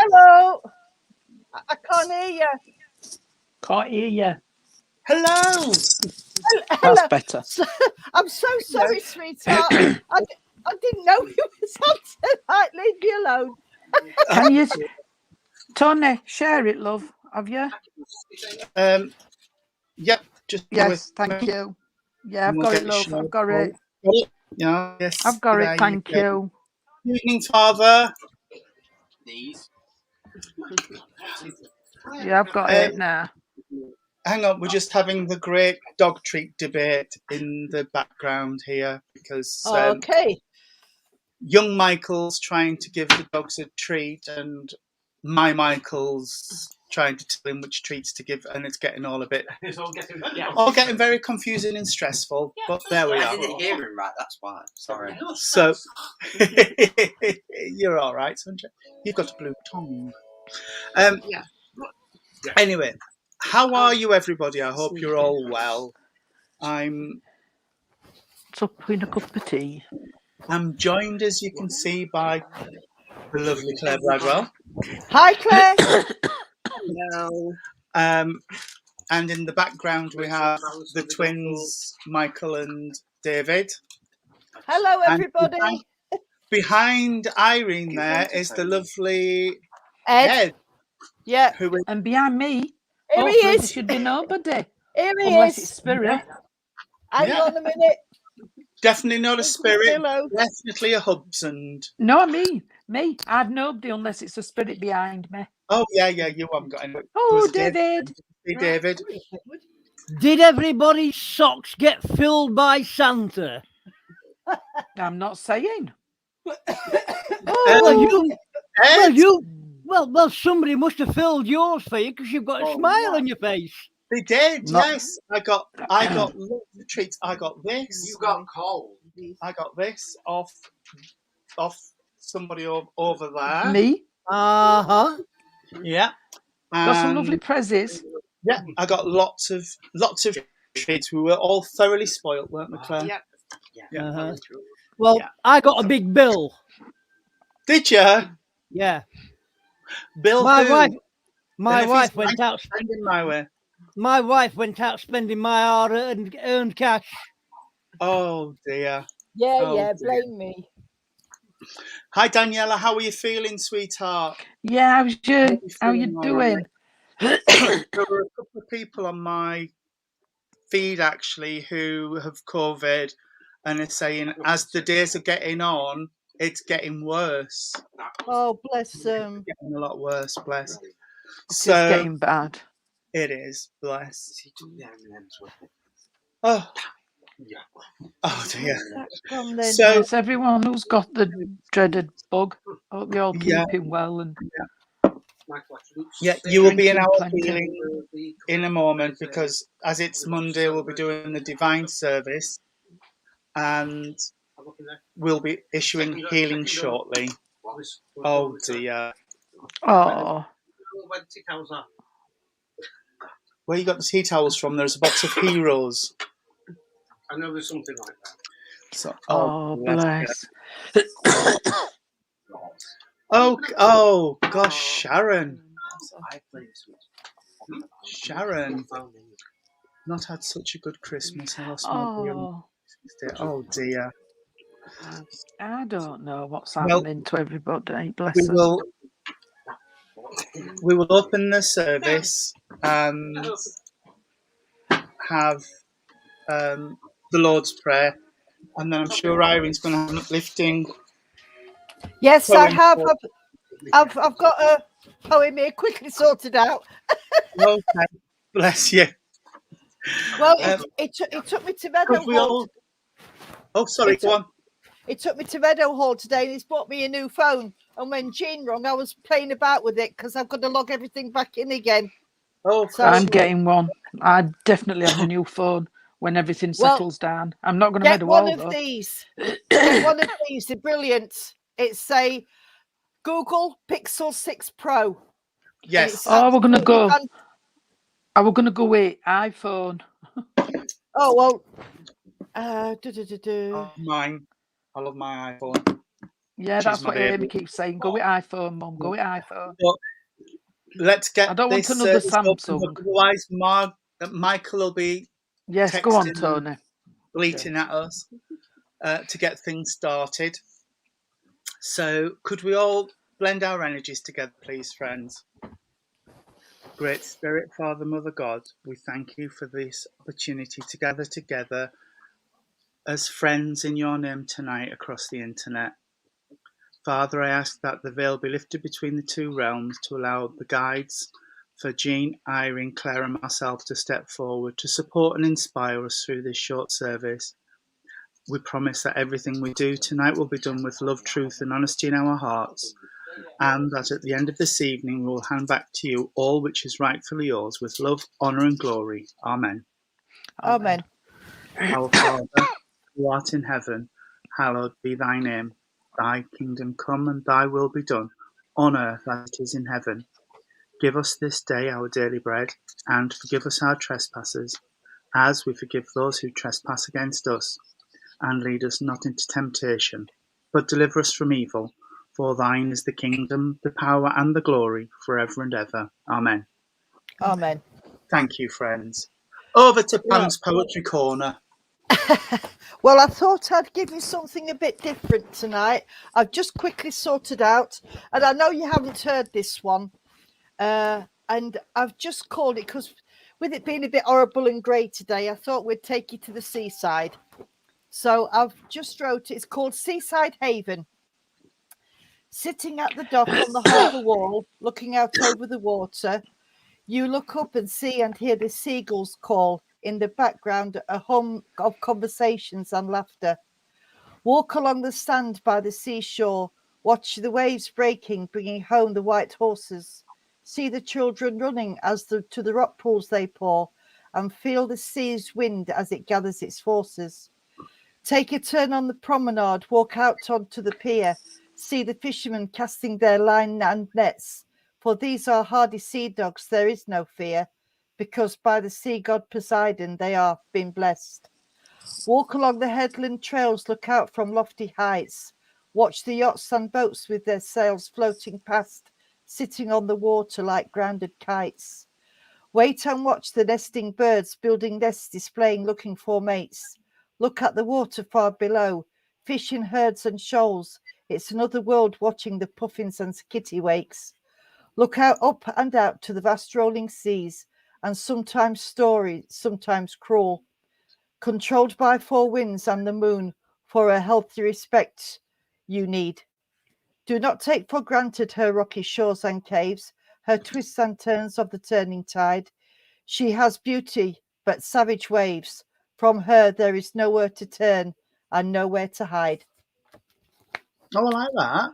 Hello. I can't hear you. Can't hear you. Hello. That's Hello. better. I'm so sorry, sweetheart. I didn't know you was on tonight. Leave me alone. Can you, Tony, share it, love? Have you? Yep. Just Yes, thank you. Yeah, I've got it, love. I've got it. Yeah. Yes. I've got there it. Thank you. Good evening, Father. Yeah, I've got it now. Hang on, we're just having the great dog treat debate in the background here because Okay. young Michael's trying to give the dogs a treat and my Michael's trying to tell him which treats to give, and it's getting all a bit... It's all getting very confusing and stressful, but there we are. I didn't hear him right, that's why. Sorry. So, you're all right, Sunjay. You've got a blue tongue. Anyway, how are you, everybody? I hope you're all well. I'm Supping a cup of tea. I'm joined, as you can see, by the lovely Claire Bradwell. Hi, Claire. No. And in the background, we have the twins, Michael and David. Hello, And everybody. behind Irene there is the lovely Ed. Ed. Yeah. Who is, And behind me, Here he hopefully is. there should be nobody. Here he Unless is. it's Spirit. Hang on a minute. definitely not a Spirit, Hello. definitely a Hubsand. No, I mean, me. I've nobody unless it's a Spirit behind me. Oh, yeah, you haven't got any. Oh, David. Hey, David. Did everybody's socks get filled by Santa? I'm not saying. Well, somebody must have filled yours for you because you've got a smile on your face. They did, Not- yes. I got lots of treats. I got this. You got cold. I got this off somebody over there. Me. Uh-huh. Yeah. Got some lovely prezzies. Yeah, I got lots of treats. We were all thoroughly spoilt, weren't we, Claire? Yeah. Uh-huh. Well, Yeah. I got a big bill. Did you? Yeah. Bill My who? wife And if wife he's went out spending my way. my wife went out spending my hard-earned cash. Oh dear. Yeah, Oh, yeah. dear. Blame me. Hi Daniela, how are you feeling, sweetheart? Yeah, how's you? How you feeling, doing? There were a couple of people on my feed actually who have COVID and are saying as the days are getting on, it's getting worse. Oh, bless them. Getting a lot worse, bless. It's So getting bad. it is, bless. Oh. Oh dear. Come then. So Yes, everyone who's got the dreaded bug, hope you're all keeping well. And yeah, you will be in drinking our plenty. healing in a moment because as it's Monday, we'll be doing the divine service and we'll be issuing healing shortly. Oh dear. Oh, Where you got the tea towels from? There's a box of heroes. I know there's something like that. So, oh, bless. Oh gosh, Sharon. Sharon. Not had such a good Christmas. I lost my dear on Christmas Day. Oh dear. I don't know what's happening to everybody. Bless them. We will open the service and have the Lord's Prayer, and then I'm sure Irene's going to have an uplifting. Yes, I have. I've got a poem here quickly sorted out. Okay, bless you. Well, it took me to Meadowhall. Oh, sorry, go on. It took me to Meadowhall today and it's bought me a new phone. And when Jean rung, I was playing about with it because I've got to log everything back in again. Oh, so I'm getting one. I definitely have a new phone when everything settles down. I'm not going to get Meadowhall, one of though. these. Get one of these. They're brilliant. It's a Google Pixel 6 Pro. Yes. Oh, we're going to go. We're going to go with iPhone. Oh, well. Mine. I love my iPhone. Yeah, She's that's not what Amy able. keeps saying. Go with iPhone, Mum. Go with iPhone. But let's get I don't want this another service opened Samsung. up. Otherwise, Michael will be Yes, go on, texting and Tony. bleating at us to get things started. So could we all blend our energies together, please, friends? Great Spirit, Father, Mother, God, we thank you for this opportunity to gather together as friends in your name tonight across the internet. Father, I ask that the veil be lifted between the two realms to allow the guides for Jean, Irene, Claire and myself to step forward to support and inspire us through this short service. We promise that everything we do tonight will be done with love, truth and honesty in our hearts, and that at the end of this evening we will hand back to you all which is rightfully yours with love, honour and glory. Amen. Amen. Our Father, who art in heaven, hallowed be thy name. Thy kingdom come and thy will be done, on earth as it is in heaven. Give us this day our daily bread, and forgive us our trespasses, as we forgive those who trespass against us. And lead us not into temptation, but deliver us from evil. For thine is the kingdom, the power and the glory, forever and ever. Amen. Amen. Thank you, friends. Over to Yeah. Pam's Poetry Corner. Well, I thought I'd give you something a bit different tonight. I've just quickly sorted out, and I know you haven't heard this one, and I've just called it because with it being a bit horrible and grey today, I thought we'd take you to the seaside. So I've just wrote it. It's called Seaside Haven. Sitting at the dock on the harbour wall, looking out over the water, you look up and see and hear the seagulls call. In the background, a hum of conversations and laughter. Walk along the sand by the seashore. Watch the waves breaking, bringing home the white horses. See the children running to the rock pools they pour, and feel the sea's wind as it gathers its forces. Take a turn on the promenade, walk out onto the pier. See the fishermen casting their line and nets. For these are hardy sea dogs, there is no fear, because by the sea god Poseidon they are been blessed. Walk along the headland trails, look out from lofty heights. Watch the yachts and boats with their sails floating past, sitting on the water like grounded kites. Wait and watch the nesting birds building nests, displaying, looking for mates. Look at the water far below, fish in herds and shoals. It's another world watching the puffins and kittiwakes. Look out up and out to the vast rolling seas, and sometimes stormy, sometimes cruel. Controlled by four winds and the moon, for a healthy respect you need. Do not take for granted her rocky shores and caves, her twists and turns of the turning tide. She has beauty, but savage waves. From her there is nowhere to turn and nowhere to hide. Oh, I like that.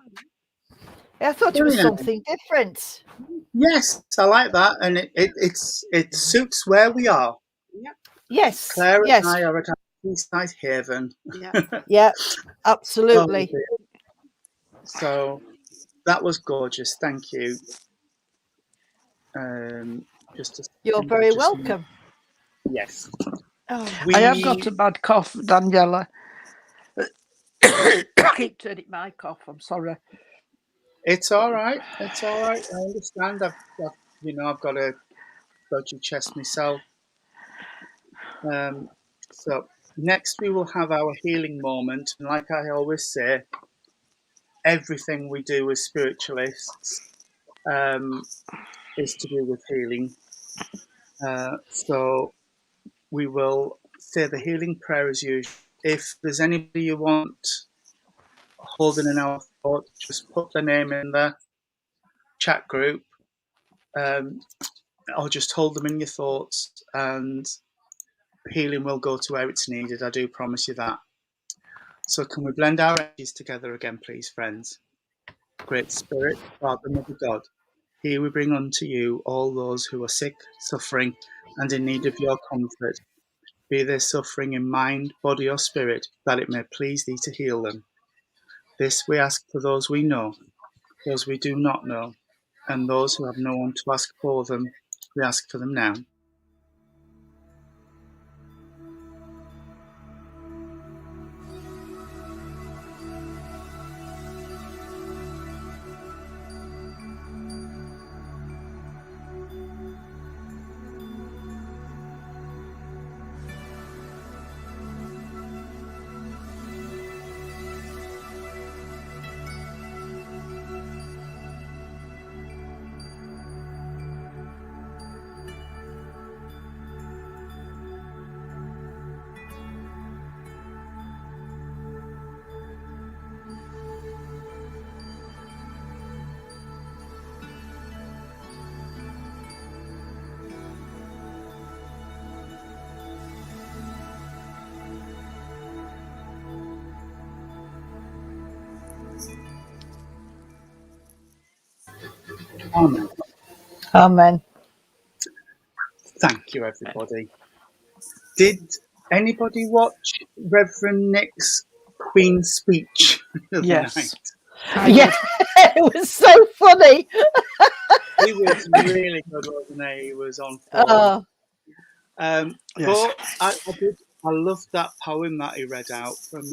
I thought it was Brilliant. something different. Yes, I like that, and it suits where we are. Yes, Claire yes, and I are at our Seaside Haven. yeah, Oh, absolutely. dear. So that was gorgeous. Thank you. Just a You're second, very welcome. Yes. Oh, I have got a bad cough, Daniela. I keep turning my cough. I'm sorry. It's all right. It's all right. I understand. I've got a dodgy chest myself. So next we will have our healing moment, and like I always say, everything we do as spiritualists is to do with healing. So we will say the healing prayer as usual. If there's anybody you want holding in our thoughts, just put the name in the chat group, or just hold them in your thoughts, and healing will go to where it's needed. I do promise you that. So can we blend our energies together again, please, friends? Great Spirit, Father, Mother, God, here we bring unto you all those who are sick, suffering, and in need of your comfort. Be they suffering in mind, body, or spirit, that it may please thee to heal them. This we ask for those we know, those we do not know, and those who have no one to ask for them. We ask for them now. Amen. Amen. Thank you, everybody. Did anybody watch Reverend Nick's Queen's speech the other Yes. night? I Yeah, did. it was so funny. He was really good, wasn't he? He was on form. Oh, Yes. But I loved that poem that he read out from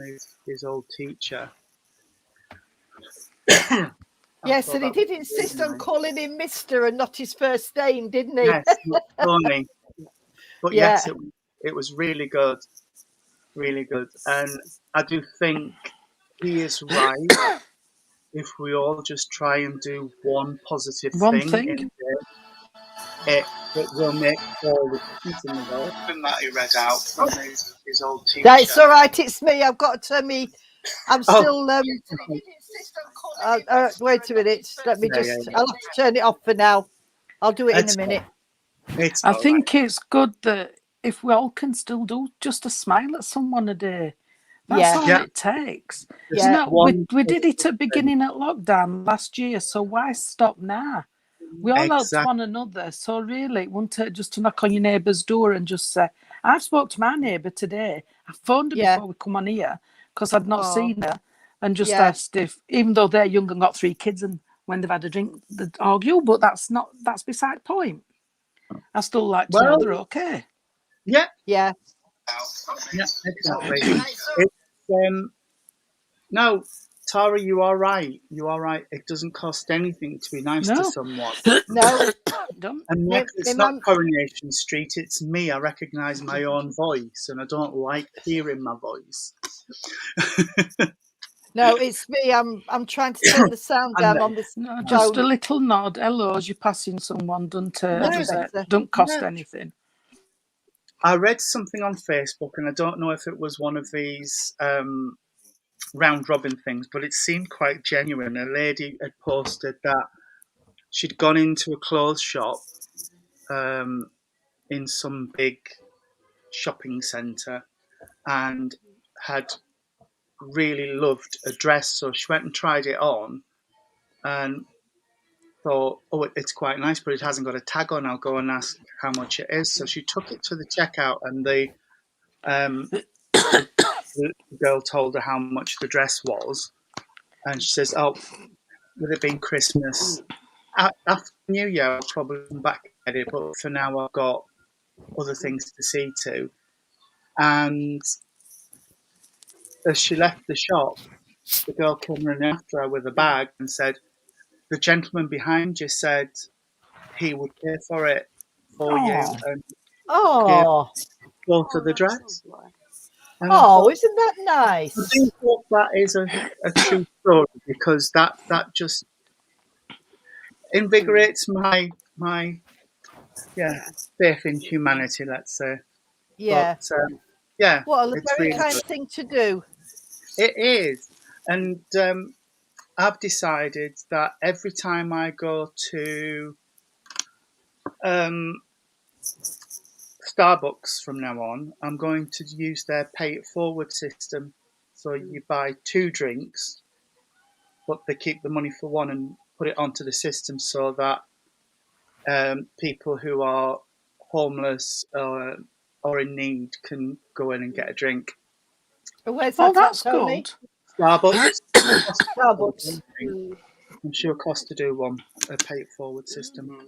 his old teacher. yes, thought and he that was did insist really on nice. calling him Mister and not his first name, didn't he? Yes, not Tony. But Yeah. yes, it was really good. Really good. And I do think he is right. If we all just try and do one positive One thing thing. in a day, it will make all the difference in the world. And that he read out from his old teacher. That's all right. It's me. I've got to turn me. I'm still. Wait a minute. Let me just. I'll have to turn it off for now. I'll do it It's in a minute. It's I all think it's good that if we all can still do just a smile at someone a day, that's Yeah. all Yeah. it takes. Yeah. You know, one we did it positive at beginning at lockdown last year, so why stop now? We all helped Exactly. one another, so really it wouldn't take just to knock on your neighbour's door and just say, I've spoke to my neighbour today. I phoned her Yeah. before we come on here because I'd not Oh. seen her, and just Yeah. asked if, even though they're young and got 3 kids, and when they've had a drink, they'd argue, but that's beside the point. I still like to know Well, they're okay. yeah, Yeah. yeah, exactly. It's no, Tara, you are right. You are right. It doesn't cost anything to be nice to No. someone. No. Don't. And Me- Nick, it's me not mum- Coronation Street, it's me. I recognise my own voice and I don't like hearing my voice. No, it's me. I'm trying to turn the sound down on this. No, just a phone. little nod. Hello, as you're passing someone, don't That's does it? better. Don't cost Yeah. anything. I read something on Facebook and I don't know if it was one of these round robin things, but it seemed quite genuine. A lady had posted that she'd gone into a clothes shop in some big shopping centre and had really loved a dress, so she went and tried it on and thought, oh, it's quite nice, but it hasn't got a tag on. I'll go and ask how much it is. So she took it to the checkout and the girl told her how much the dress was, and she says, oh, with it being Christmas, after New Year I'll probably come back and get it, but for now I've got other things to see to. And as she left the shop, the girl came running after her with a bag and said, the gentleman behind you said he would pay for it for you Oh. and Oh. go to the dress. And I Oh, thought, isn't that I nice? do hope that is a true story because that just invigorates my faith in humanity, let's say. Yeah. But yeah, What a it's very really kind good. thing to do. It is, and I've decided that every time I go to Starbucks from now on, I'm going to use their pay it forward system. So you buy 2 drinks, but they keep the money for one and put it onto the system so that people who are homeless or in need can go in and get a drink. Where's Oh, that at, that's Tony? good. Starbucks. Starbucks. I'm sure it costs to do one, a pay it forward system.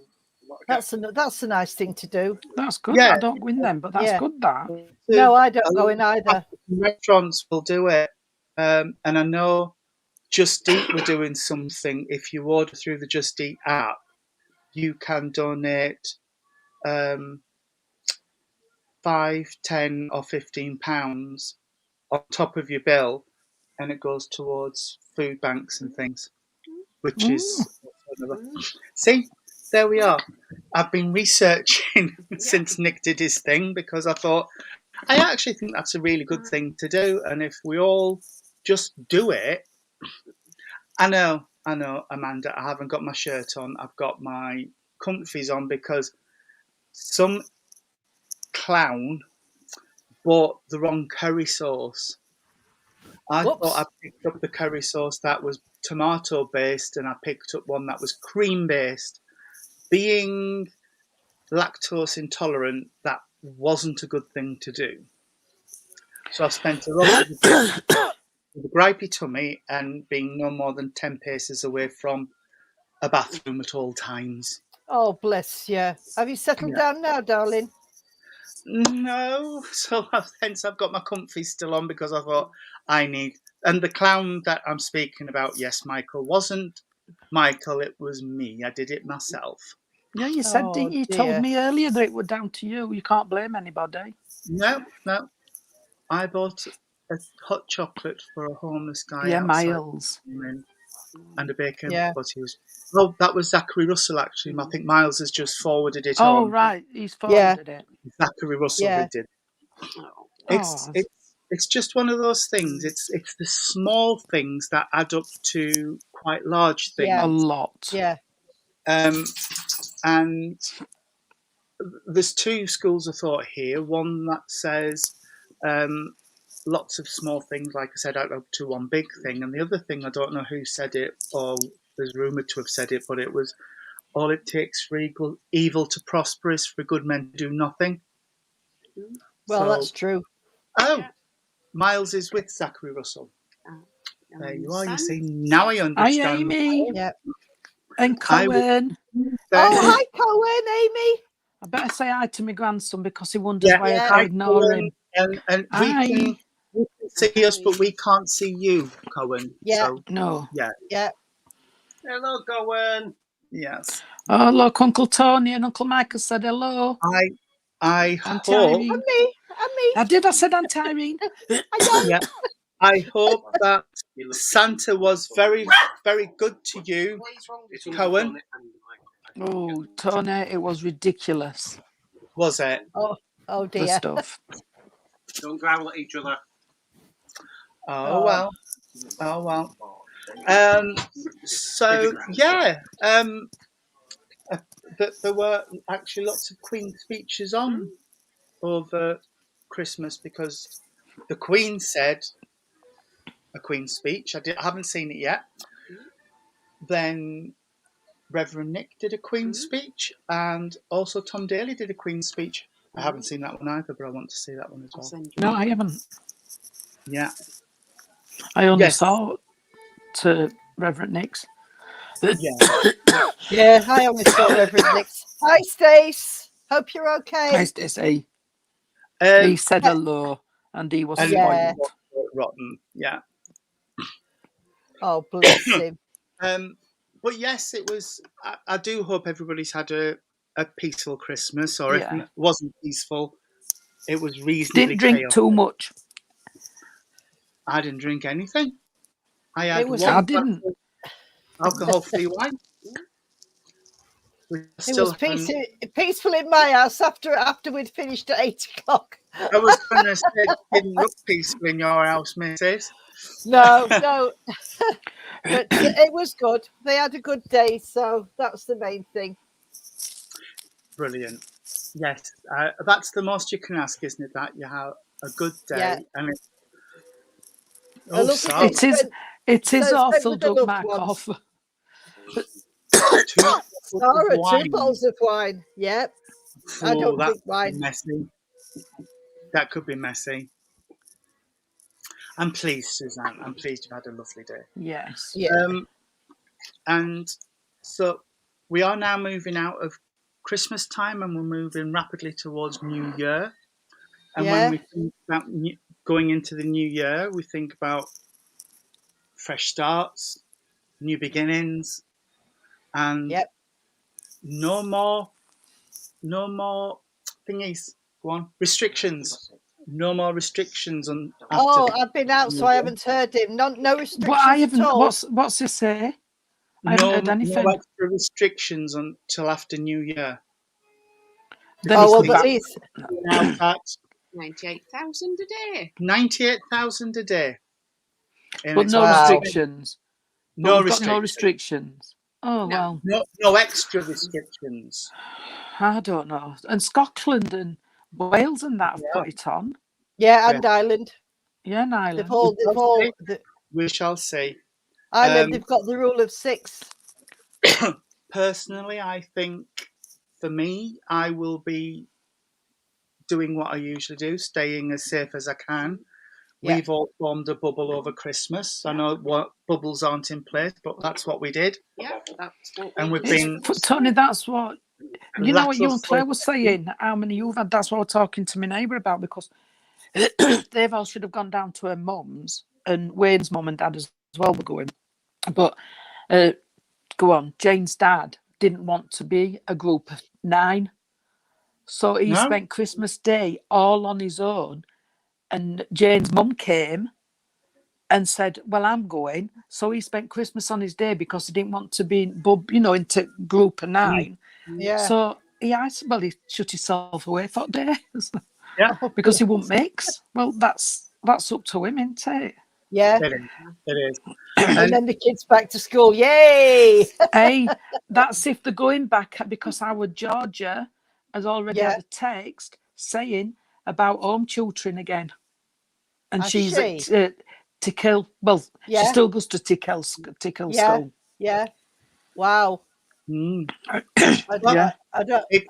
That's a nice thing to do. That's good. Yeah. I don't win them, but that's Yeah. good. That. No, I don't go in either. Restaurants will do it. And I know Just Eat were doing something. If you order through the Just Eat app, you can donate 5, 10 or £15 on top of your bill, and it goes towards food banks and things, which is another. See, there we are. I've been researching since Nick did his thing because I thought I actually think that's a really good thing to do, and if we all just do it. I know, Amanda, I haven't got my shirt on. I've got my comfies on because some clown bought the wrong curry sauce. I Whoops. thought I picked up the curry sauce that was tomato based, and I picked up one that was cream based. being lactose intolerant, that wasn't a good thing to do. So I've spent a lot of the day with a gripey tummy and being no more than 10 paces away from a bathroom at all times. Oh, bless you. Have you settled Yeah. down now, darling? No, so hence I've got my comfy still on because I thought I need. And the clown that I'm speaking about, yes, Michael, wasn't Michael, it was me. I did it myself. Yeah, you said, Oh, didn't you? You told dear. me earlier that it was down to you. You can't blame anybody. No. I bought a hot chocolate for a homeless guy Yeah, outside Miles. and a bacon. Yeah. But he was. Oh, that was Zachary Russell, actually. I think Miles has just forwarded it Oh, on. right. He's Yeah. forwarded it. Zachary Russell Yeah. who did. Oh, It's just one of those things. It's the small things that add up to quite large things. Yeah. A lot. Yeah. And there's two schools of thought here. One that says lots of small things, like I said, add up to one big thing. And the other thing, I don't know who said it, or there's rumoured to have said it, but it was all it takes for evil to prosper is for good men to do nothing. Well, So- that's true. Oh, Yeah. Miles is with Zachary Russell. There you are. You understand? see, now I Hi, understand. Amy. Yeah. And I will- Cohen. There- Oh, hi, Cohen, Amy. I better say hi to my grandson because he wonders Yeah. why Yeah. I can't ignore him. And Hi. we can see us, but we can't see you, Cohen. Yeah. So, No. Yeah. Hello, Cohen. yes. Oh, look, Uncle Tony and Uncle Michael said hello. I Auntie hope, Irene. And me. And me. I said Auntie Irene. yeah, I hope that Santa was very, very good to you. What is wrong with Cohen? Tony and Mike? Oh, Tony, it was ridiculous. Was it? Oh, The dear. stuff. Don't growl at each other. Oh, Oh. well. Oh, well. So, yeah. There were actually lots of Queen speeches on over Christmas because the Queen said a Queen speech. I haven't seen it yet. Then Reverend Nick did a Queen speech, and also Tom Daly did a Queen speech. I haven't seen that one either, but I want to see that one as well. No, I haven't. Yeah. I only Yes. saw to Reverend Nick's. Yeah. Yeah, I only saw Reverend Nick's. Hi, Stace. Hope you're okay. Nice to see. Um, He said hello, and he was and Yeah. spoiled. rotten. Yeah. Oh, bless him. But yes, it was. I do hope everybody's had a peaceful Christmas, or Yeah. if it wasn't peaceful, it was reasonably Didn't drink chaotic. too much. I didn't drink anything. I had It was- one I didn't. alcohol-free wine. We It still was peaceful in my house after we'd finished at 8 o'clock. I was going to say it didn't look peaceful in your house, Mrs. No. But it was good. They had a good day, so that's the main thing. Brilliant. Yes, that's the most you can ask, isn't it? That you have a good day, Yeah. and it. I love sorry. It is. It is So awful, with the Doug loved Markoff. ones. Two bottles of Sarah, 2 wine. bottles of wine. Yep. I Oh, don't that drink could be wine. messy. That could be messy. I'm pleased, Suzanne. I'm pleased you've had a lovely day. Yes. Yeah. And so we are now moving out of Christmas time, and we're moving rapidly towards New Year. And Yeah. when we think about going into the new year, we think about fresh starts, new beginnings, and Yep. no more thingies. Go on, restrictions. No more restrictions on. Oh, I've been out, so I haven't heard him. No restrictions But I haven't. at all. What's it say? I haven't heard anything. No extra restrictions until after New Year. Then Oh, he's well, come but back. he's... Now that's 98,000 a day. 98,000 a day. And But it's no Wow. restrictions. But No we've got no restrictions. restrictions. Oh well, No extra restrictions. I don't know. And Scotland and Wales and that have got it on. Yeah, and Ireland. Yeah, and They've Ireland. all We shall see. Ireland, they've got the rule of 6. personally, I think for me, I will be doing what I usually do, staying as safe as I can. Yeah. We've all formed a bubble over Christmas. I know what bubbles aren't in place, but that's what we did. Yeah, that's what And we we've did. been Tony, that's what you know. What you lateral and Claire flow. were saying. How many you've had? That's what I was talking to my neighbour about, because they've all should have gone down to her mum's, and Wayne's mum and dad as well were going. But go on, Jane's dad didn't want to be a group of 9, so he No? spent Christmas Day all on his own. And Jane's mum came and said, "Well, I'm going." So he spent Christmas on his day because he didn't want to be into group of 9. Yeah. So he shut himself away for days Yeah, because he wouldn't mix. Well, that's up to him, isn't it? Yeah. it is. And then the kids back to school. Yay! Hey, that's if they're going back, because our Georgia has already Yeah. had a text saying about home tutoring again. And Has she's she? at Tickhill. Well, Yeah. she still goes to Tickhill Yeah. School. Yeah. Wow. Mm. I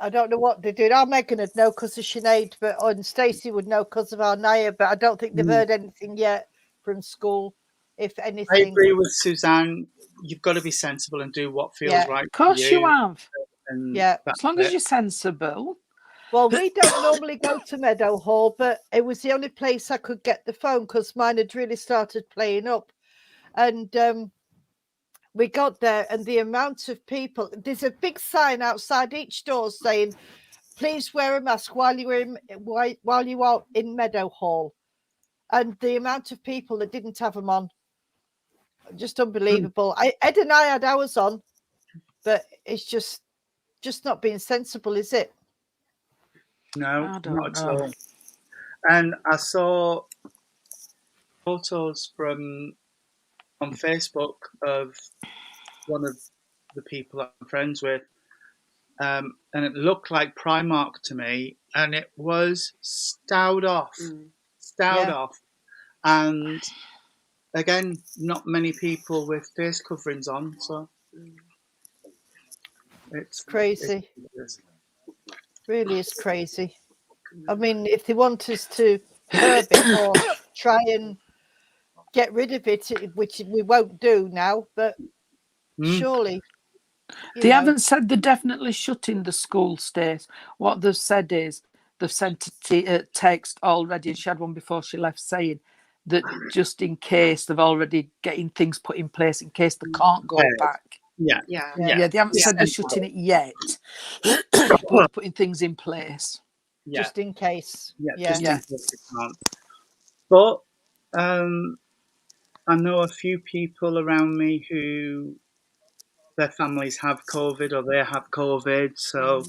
don't know what they're doing. Our Megan would know because of Sinead, and Stacey would know because of our Naya, but I don't think they've heard anything yet from school, if I anything. agree with Suzanne. You've got to be sensible and do what feels Yeah. right. Of course for you have. And Yeah. As long as you're sensible. Well, we don't normally go to Meadowhall, but it was the only place I could get the phone because mine had really started playing up. And we got there, and the amount of people, there's a big sign outside each door saying, "Please wear a mask while you are in Meadowhall." And the amount of people that didn't have them on, just unbelievable. Ed and I had ours on, but it's just not being sensible, is it? No, I don't not at know. all. And I saw photos on Facebook of one of the people I'm friends with, and it looked like Primark to me, and it was stowed off, and again, not many people with face coverings on, so it's Crazy. it's- Really is crazy. I mean, if they want us to curb it or try and get rid of it, which we won't do now, but surely. They haven't said they're definitely shutting the school state. What they've said is they've sent a text already, and she had one before she left saying that just in case they've already getting things put in place in case they can't go back. Yeah. They haven't said they're shutting it yet, but they're putting things in place. Yeah. Just in case. Just in case they can't. But I know a few people around me who their families have COVID or they have COVID, so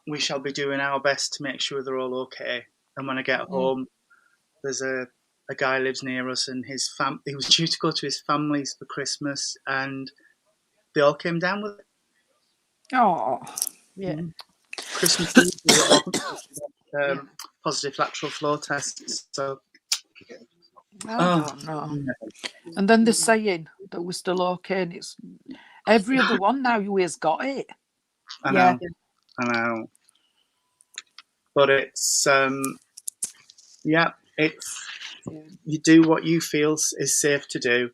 we shall be doing our best to make sure they're all okay. And when I get home, there's a guy lives near us, and he was due to go to his family's for Christmas, and they all came down with it. Oh, yeah. Christmas Eve, positive lateral flow tests. So I don't know. And then they're saying that we're still okay, and it's every other one now who has got it. I know. But it's you do what you feel is safe to do.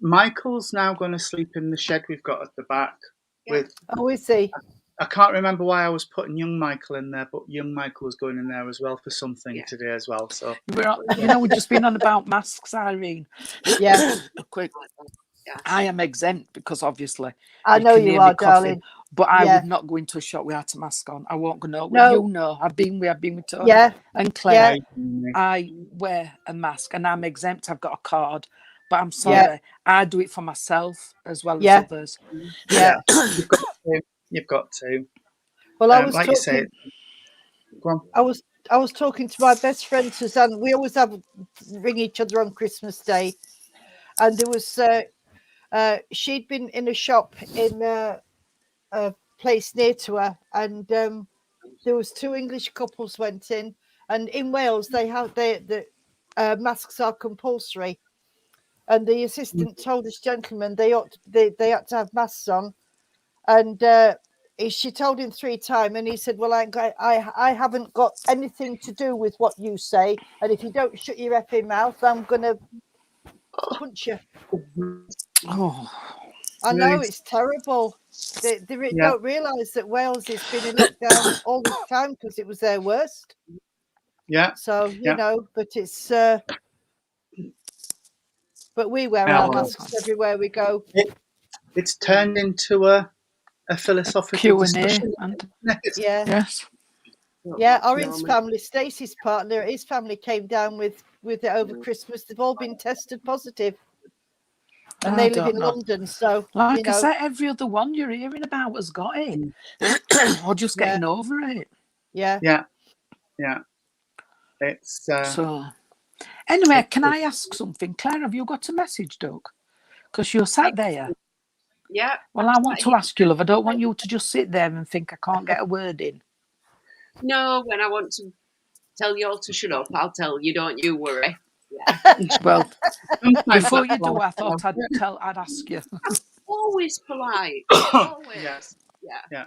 Michael's now going to sleep in the shed we've got at the back. Oh, is he? I can't remember why I was putting young Michael in there, but young Michael was going in there as well for something today as well. So we've just been on about masks, Irene. Yeah. Quick. I am exempt because obviously I know you are, darling. But I would not go into a shop without a mask on. I won't go. No. You know, I've been with Tony and Claire. Yeah. I wear a mask and I'm exempt. I've got a card, but I'm sorry, I do it for myself as well as others. Yeah, you've got to. Well, I was like talking. You say, go on. I was talking to my best friend Suzanne. We always ring each other on Christmas Day, and there was she'd been in a shop in a place near to her, and there was 2 English couples went in, and in Wales they have masks are compulsory. And the assistant told this gentleman they had to have masks on, and she told him 3 times, and he said, "Well, I haven't got anything to do with what you say, and if you don't shut your effing mouth, I'm gonna punch you." Oh, I know, it's terrible. They Yeah. don't realise that Wales has been in lockdown all this time because it was their worst. Yeah. So you Yeah. know, but it's but we wear Yeah, our well, masks everywhere we go. It's turned into a philosophical Q&A. discussion. And Yeah. yes. Yeah, Orin's family, Stacey's partner, his family came down with it over Christmas. They've all been tested positive, and I they live don't in know. London. So Like you know, I said, every other one you're hearing about has got it, or just Yeah. getting over it. yeah. Yeah. Yeah. It's So, anyway, can I ask something, Claire? Have you got a message, Doug? Because you're sat there. Yeah. Well, I want to ask you, love. I don't want you to just sit there and think I can't get a word in. No, when I want to tell you all to shut up, I'll tell you. Don't you worry. Well, sometimes before you that's do, like, I thought I'd ask you. Always polite. Always. Yeah. Yeah. Yeah.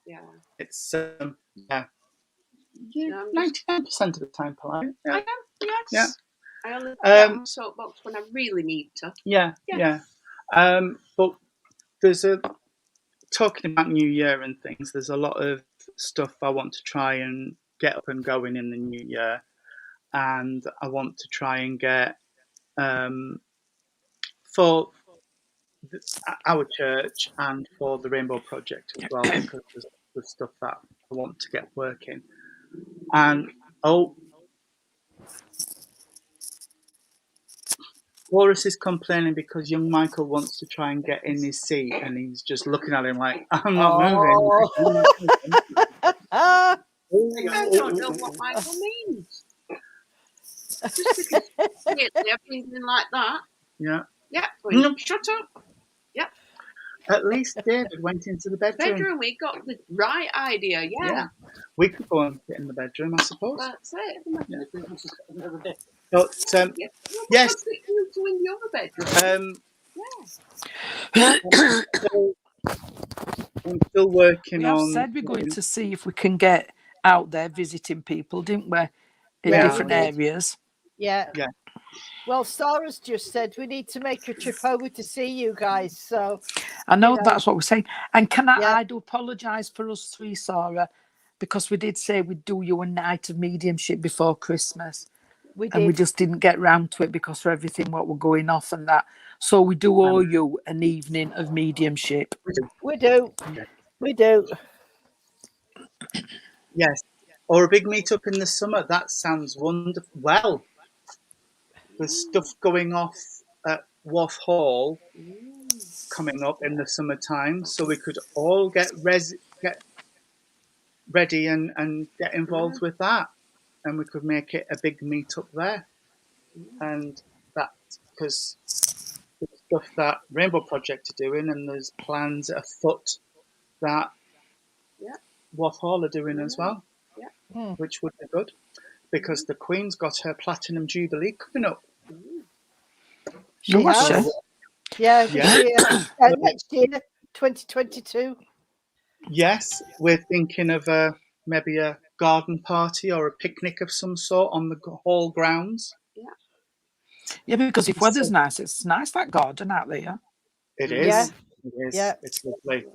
Yeah. It's yeah. I'm just- 99% of the time polite. I Yeah. am. Yes. Yeah. I only get on Um, my soapbox when I really need to. Yeah. Yeah. But there's talking about New Year and things. There's a lot of stuff I want to try and get up and going in the new year, and I want to try and get for our church and for the Rainbow Project as well, because there's stuff that I want to get working. And Boris is complaining because young Michael wants to try and get in his seat, and he's just looking at him like, "I'm not moving." Ah, I don't know what Michael means. Just because lately I've been doing like that. Yeah. Yeah. Going, shut up. At least David went into the bedroom. Bedroom. We got the right idea. Yeah. We could go and get in the bedroom, I suppose. That's it. But Yeah. yes. What's it you two in the other bedroom? I'm still working We have on. said we're going to see if we can get out there visiting people, didn't we? In Yeah, different we did. areas. Yeah. Yeah. Well, Sarah's just said we need to make a trip over to see you guys. So I know You know. that's what we're saying. And can I, Yeah. I do apologise for us three, Sarah, because we did say we'd do you a night of mediumship before Christmas. we And we did. just didn't get round to it because of everything what were going off and that. So we do owe you an evening of mediumship. We do. We do. Yes. Or a big meet up in the summer. That sounds wonderful. Well, there's stuff going off at Wharf Hall coming up in the summertime, so we could all get ready and get involved with that, and we could make it a big meet up there. And that's because there's stuff that Rainbow Project are doing, and there's plans afoot that Wharf Hall are doing as well, which would be good, because the Queen's got her Platinum Jubilee coming up. She was has. she? Yeah. Yeah. Next year, 2022. Yes, we're thinking of maybe a garden party or a picnic of some sort on the hall grounds. Yeah, because if weather's nice, it's nice, that garden out there. It is. Yeah. It is. Yeah. It's lovely.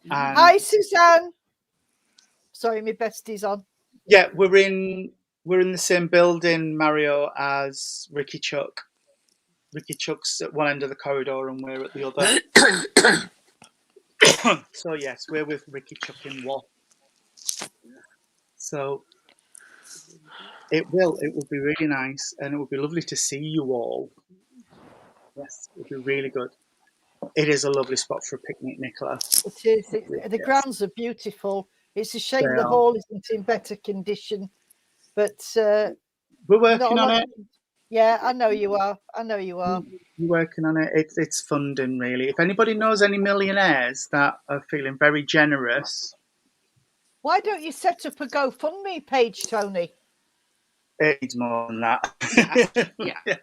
And Hi, Suzanne. Sorry, my bestie's on. yeah, we're in the same building, Mario, as Ricky Chuck. Ricky Chuck's at one end of the corridor and we're at the other. So yes, we're with Ricky Chuck in Wharf. So it will be really nice, and it would be lovely to see you all. Yes, it would be really good. It is a lovely spot for a picnic, Nicola. It is. The grounds are beautiful. It's a shame They the are. hall isn't in better condition, but We're working on it. Yeah, I know you are. We're working on it. It's funding, really. If anybody knows any millionaires that are feeling very generous, Why don't you set up a GoFundMe page, Tony? It needs more than that. Yeah.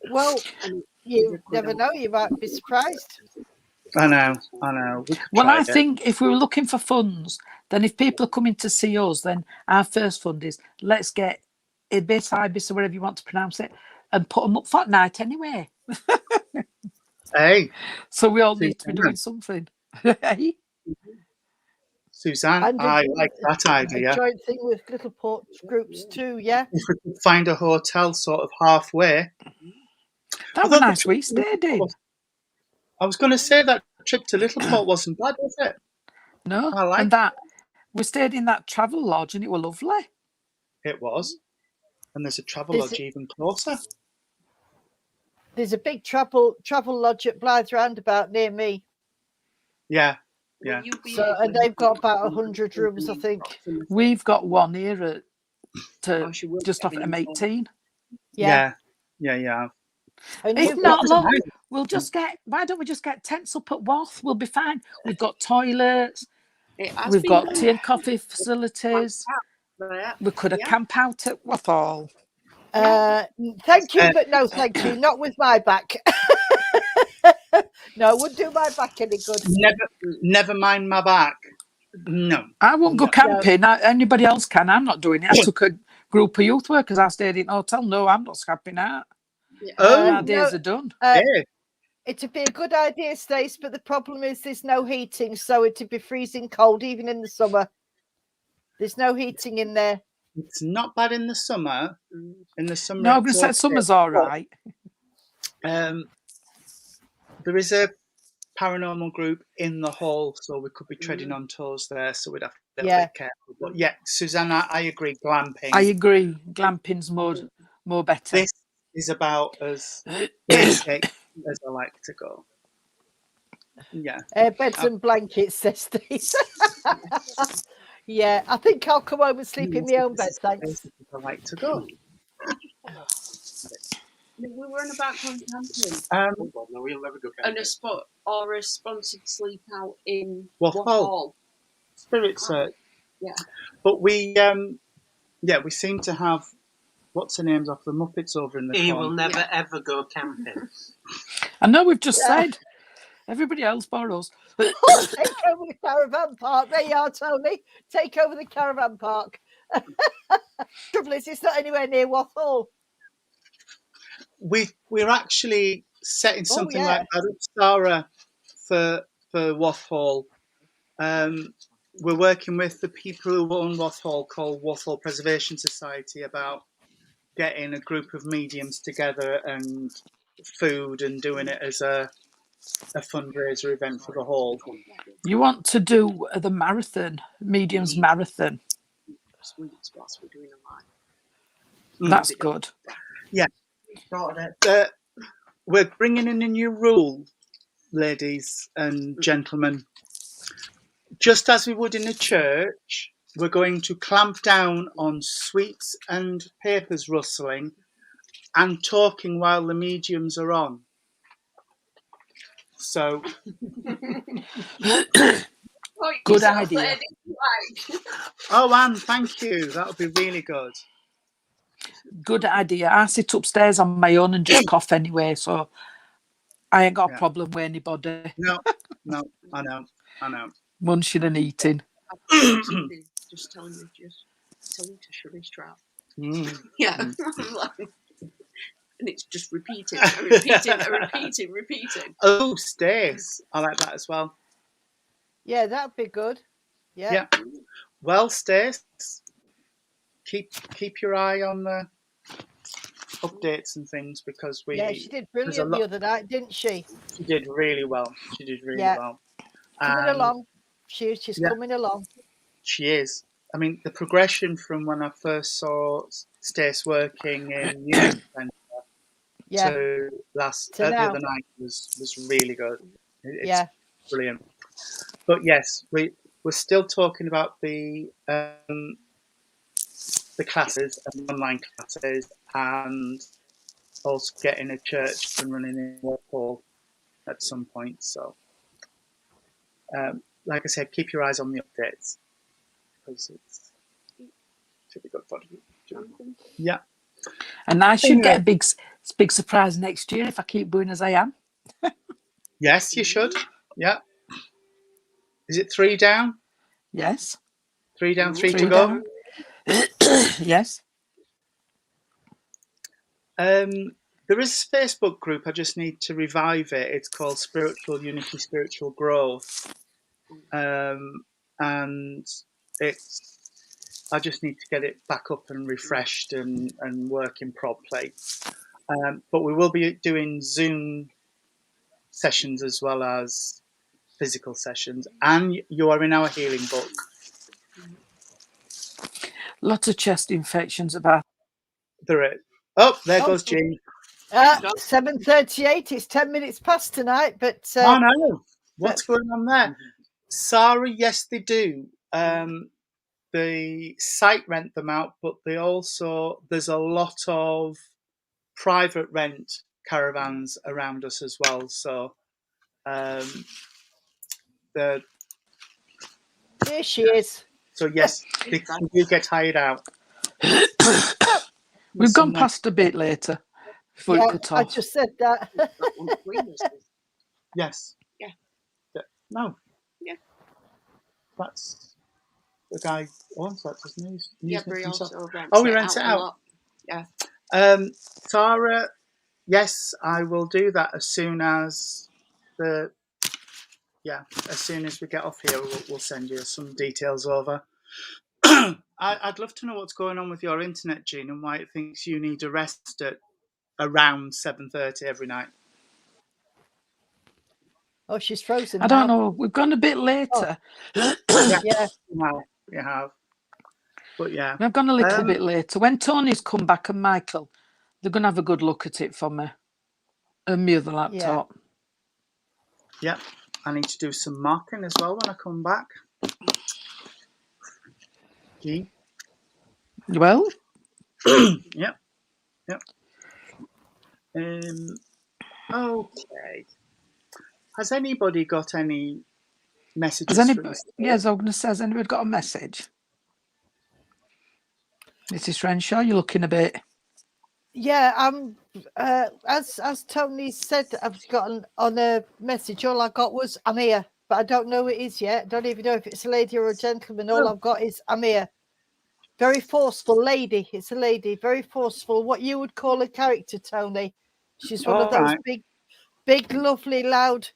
Well, And you never know. You might be surprised. I know. We could Well, try I it. think if we were looking for funds, then if people are coming to see us, then our first fund is let's get Ibis, Ibis, or whatever you want to pronounce it, and put them up fortnight anyway. Hey, So we all need to be Susanna. doing something. Hey? Suzanne, And I like that a idea. joint thing with little port groups too. Yeah. If we could find a hotel sort of halfway. That was Although the nice trip we to stayed Littleport in. was- I was going to say that trip to Littleport wasn't bad, was it? No, I like and that we stayed in that travel lodge and it was lovely. it was. And there's a travel There's- lodge even closer. There's a big travel lodge at Blythe Roundabout near me. Yeah. will Yeah. you be So, able and to- they've got about 100 rooms, I think. We've got one here at Oh, she will just be off having M18. Yeah. Yeah. And If you've not, got, look, we'll just get. Why don't we just get tents up at Wath? We'll be fine. We've got toilets. It has We've been got done. tea and coffee facilities. Yeah. We could have Yeah. camp out at Wathall. thank you, but no, thank you. Not with my back. No, it wouldn't do my back any good. Never mind my back. No. I won't go No. camping. Anybody else can. I'm not doing it. I took a group of youth workers. I stayed in a hotel. No, I'm not camping out. Oh, My days are done. yeah. It'd be a good idea, Stace, but the problem is there's no heating, so it'd be freezing cold even in the summer. There's no heating in there. It's not bad in the summer. In the summer, No, I'm going to it's say okay. summer's all right. There is a paranormal group in the hall, so we could be treading on toes there, so we'd have to be a little bit careful. But yeah, Susanna, I agree, glamping. I agree. Glamping's more better. This is about as basic as I like to go. Yeah. Beds and blankets, says Steve. Yeah, I think I'll come home and sleep in my own bed, thanks. I like to go. We were on about going camping No, we'll never go and camping. a spot or a sponsored sleep out in Wath Wath Hall. Hall. Spirit search. Yeah. But we seem to have what's the names of the Muppets over in the He corner. will never ever go camping. I know we've just said everybody else borrows. Take over the caravan park. There you are, Tony. Take over the caravan park. Trouble is, it's not anywhere near Wath Hall. We're actually setting something yeah. like that up, Sarah, for Wath Hall. We're working with the people who own Wath Hall, called Wath Hall Preservation Society, about getting a group of mediums together and food and doing it as a fundraiser event for the hall. You want to do the marathon, mediums marathon. Sweets whilst we're doing a live. That's good. We're bringing in a new rule, ladies and gentlemen. Just as we would in a church, we're going to clamp down on sweets and papers rustling and talking while the mediums are on. So, Good idea. oh, Anne, thank you. That would be really good. Good idea. I sit upstairs on my own and just cough anyway, so I ain't got a problem with anybody No, I know. munching and eating. Just tell him to shut his trap. Mm. Yeah. And it's just repeating and repeating. Oh, Stace. I like that as well. Yeah, that'd be good. Yeah. Well, Stace, keep your eye on the updates and things, because she did brilliant the other night, didn't she? She did really well. Coming along. She's coming along. She is. I mean, the progression from when I first saw Stace working in Youth Centre to the other night was really good. It's brilliant. But yes, we're still talking about the classes and online classes, and also getting a church and running in Wath Hall at some point. So, like I said, keep your eyes on the updates, because it should be good for you. Yeah. And I should get a big surprise next year if I keep doing as I am. Yes, you should. Yeah. Is it 3 down? Yes. 3 down, 3 to 3 go. down. Yes. There is a Facebook group. I just need to revive it. It's called Spiritual Unity, Spiritual Growth, and I just need to get it back up and refreshed and working properly. But we will be doing Zoom sessions as well as physical sessions, and you are in our healing book. Lots of chest infections about. There is. Oh, there goes Jean. 7:38. It's 10 minutes past tonight, but Oh no, what's going on there? Sarah, yes, they do. The site rent them out, but there's a lot of private rent caravans around us as well. So here she is. So yes, they do get hired out. We've gone past a bit later. Before it cut off. I just said that. Yes. Yeah. No. Yeah. That's the guy owns that, doesn't he? Yeah, but he also rents he rents it out. a lot. Yeah. Tara, yes, I will do that as soon as as soon as we get off here, we'll send you some details over. I'd love to know what's going on with your internet, Jean, and why it thinks you need a rest at around 7:30 every night. Oh, she's frozen. I don't know. We've gone a bit later. Yeah. You have. But yeah. We've gone a little bit later. When Tony's come back and Michael, they're going to have a good look at it for me. And my other laptop. Yeah. I need to do some marking as well when I come back. G. Well. Yep. Okay. Has anybody got any messages? Yes, I was going to say, has anybody got a message? Mrs. Renshaw, you're looking a bit. Yeah, as Tony said, I've got on a message. All I got was I'm here, but I don't know who it is yet. I don't even know if it's a lady or a gentleman. All I've got is I'm here. Very forceful lady. It's a lady, very forceful. What you would call a character, Tony. She's one of those big, lovely, loud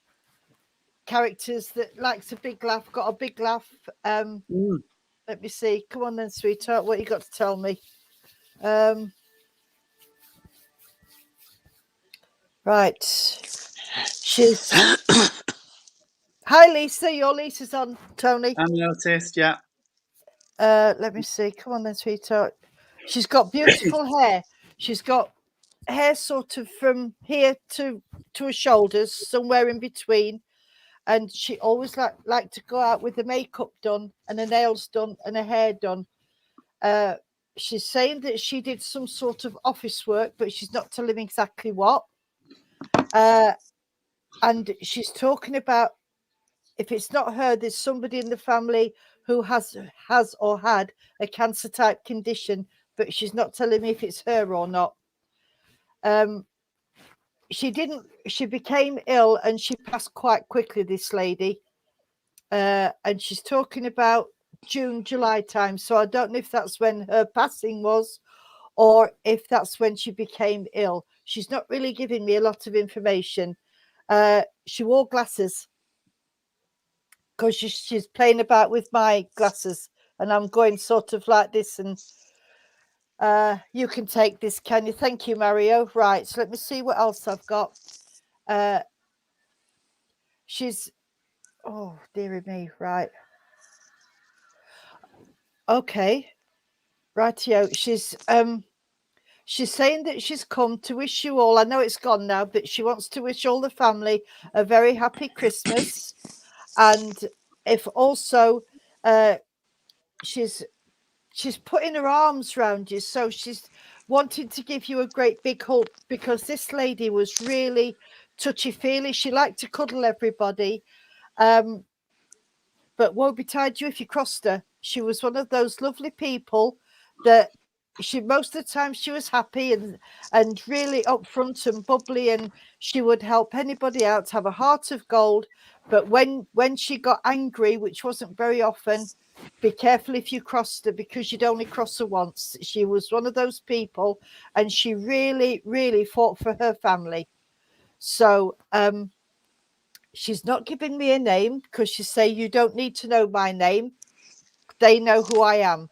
characters that likes a big laugh. Got a big laugh. Let me see. Come on then, sweetheart. What you got to tell me? Right. She's. Hi, Lisa. Your Lisa's on, Tony. I noticed. Yeah. Let me see. Come on then, sweetheart. She's got beautiful hair. She's got hair sort of from here to her shoulders, somewhere in between. And she always liked to go out with the makeup done and her nails done and her hair done. She's saying that she did some sort of office work, but she's not telling me exactly what. And she's talking about if it's not her, there's somebody in the family who has or had a cancer type condition, but she's not telling me if it's her or not. She became ill and she passed quite quickly, this lady. And she's talking about June, July time. So I don't know if that's when her passing was or if that's when she became ill. She's not really giving me a lot of information. She wore glasses because she's playing about with my glasses and I'm going sort of like this and you can take this, can you? Thank you, Mario. Right, so let me see what else I've got. She's, oh, dearie me, right. Okay, rightio. She's saying that she's come to wish you all, I know it's gone now, but she wants to wish all the family a very happy Christmas. And if also she's putting her arms around you, so she's wanting to give you a great big hug because this lady was really touchy-feely. She liked to cuddle everybody, but woe betide you if you crossed her. She was one of those lovely people that most of the time she was happy and really upfront and bubbly, and she would help anybody out, have a heart of gold. But when she got angry, which wasn't very often, be careful if you crossed her, because you'd only cross her once. She was one of those people, and she really, really fought for her family. So she's not giving me a name, because she say you don't need to know my name. They know who I am.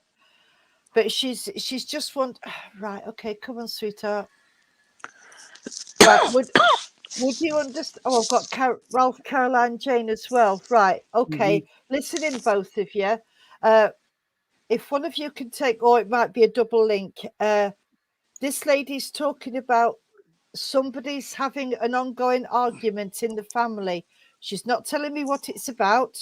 But she's just right. Okay, come on, sweetheart. Right, would you understand? Oh, I've got Ralph, Caroline, Jane as well. Right. Okay. Listen in, both of you. If one of you can take, or it might be a double link. This lady's talking about somebody's having an ongoing argument in the family. She's not telling me what it's about,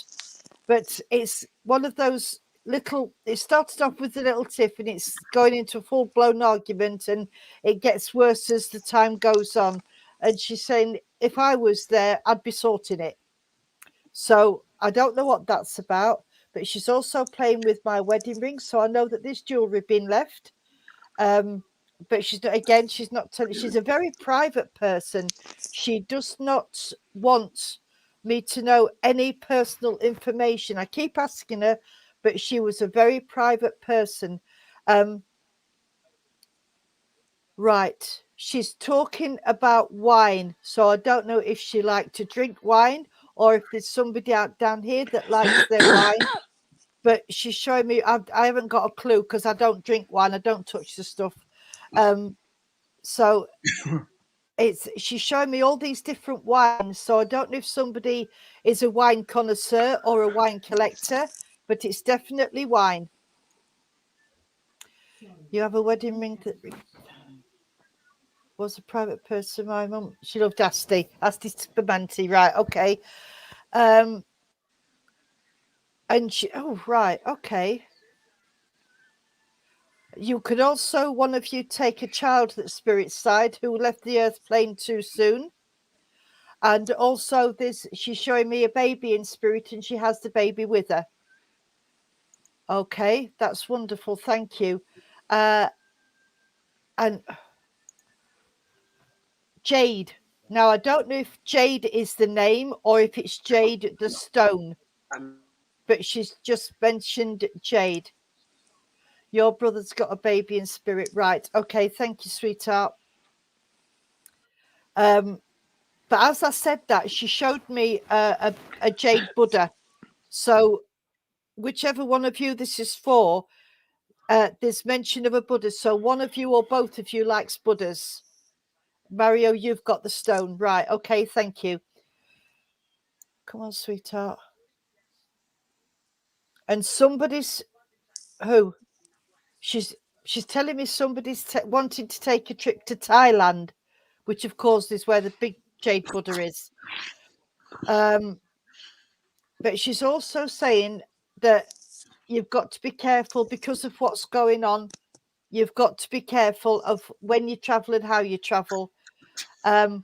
but it's one of those little, it started off with a little tiff and it's going into a full-blown argument, and it gets worse as the time goes on. And she's saying, if I was there, I'd be sorting it. So I don't know what that's about, but she's also playing with my wedding ring, so I know that there's jewelry been left. But she's not telling. She's a very private person. She does not want me to know any personal information. I keep asking her, but she was a very private person. Right. She's talking about wine. So I don't know if she liked to drink wine, or if there's somebody out down here that likes their wine. But she's showing me, I haven't got a clue, because I don't drink wine. I don't touch the stuff. So she's showing me all these different wines. So I don't know if somebody is a wine connoisseur or a wine collector, but it's definitely wine. You have a wedding ring that was a private person. My mum, she loved Asti Spamanti. Right. Okay. And she, oh, right. Okay. You could also, one of you, take a child that's spirit side who left the earth plane too soon. And also she's showing me a baby in spirit, and she has the baby with her. Okay, that's wonderful. Thank you. And Jade. Now, I don't know if Jade is the name or if it's Jade the stone, but she's just mentioned Jade. Your brother's got a baby in spirit. Right. Okay. Thank you, sweetheart. But as I said that, she showed me a Jade Buddha. So whichever one of you this is for, there's mention of a Buddha. So one of you or both of you likes Buddhas. Mario, you've got the stone. Right. Okay. Thank you. Come on, sweetheart. And somebody's who? She's telling me somebody's wanting to take a trip to Thailand, which of course is where the big Jade Buddha is. But she's also saying that you've got to be careful because of what's going on. You've got to be careful of when you travel and how you travel. And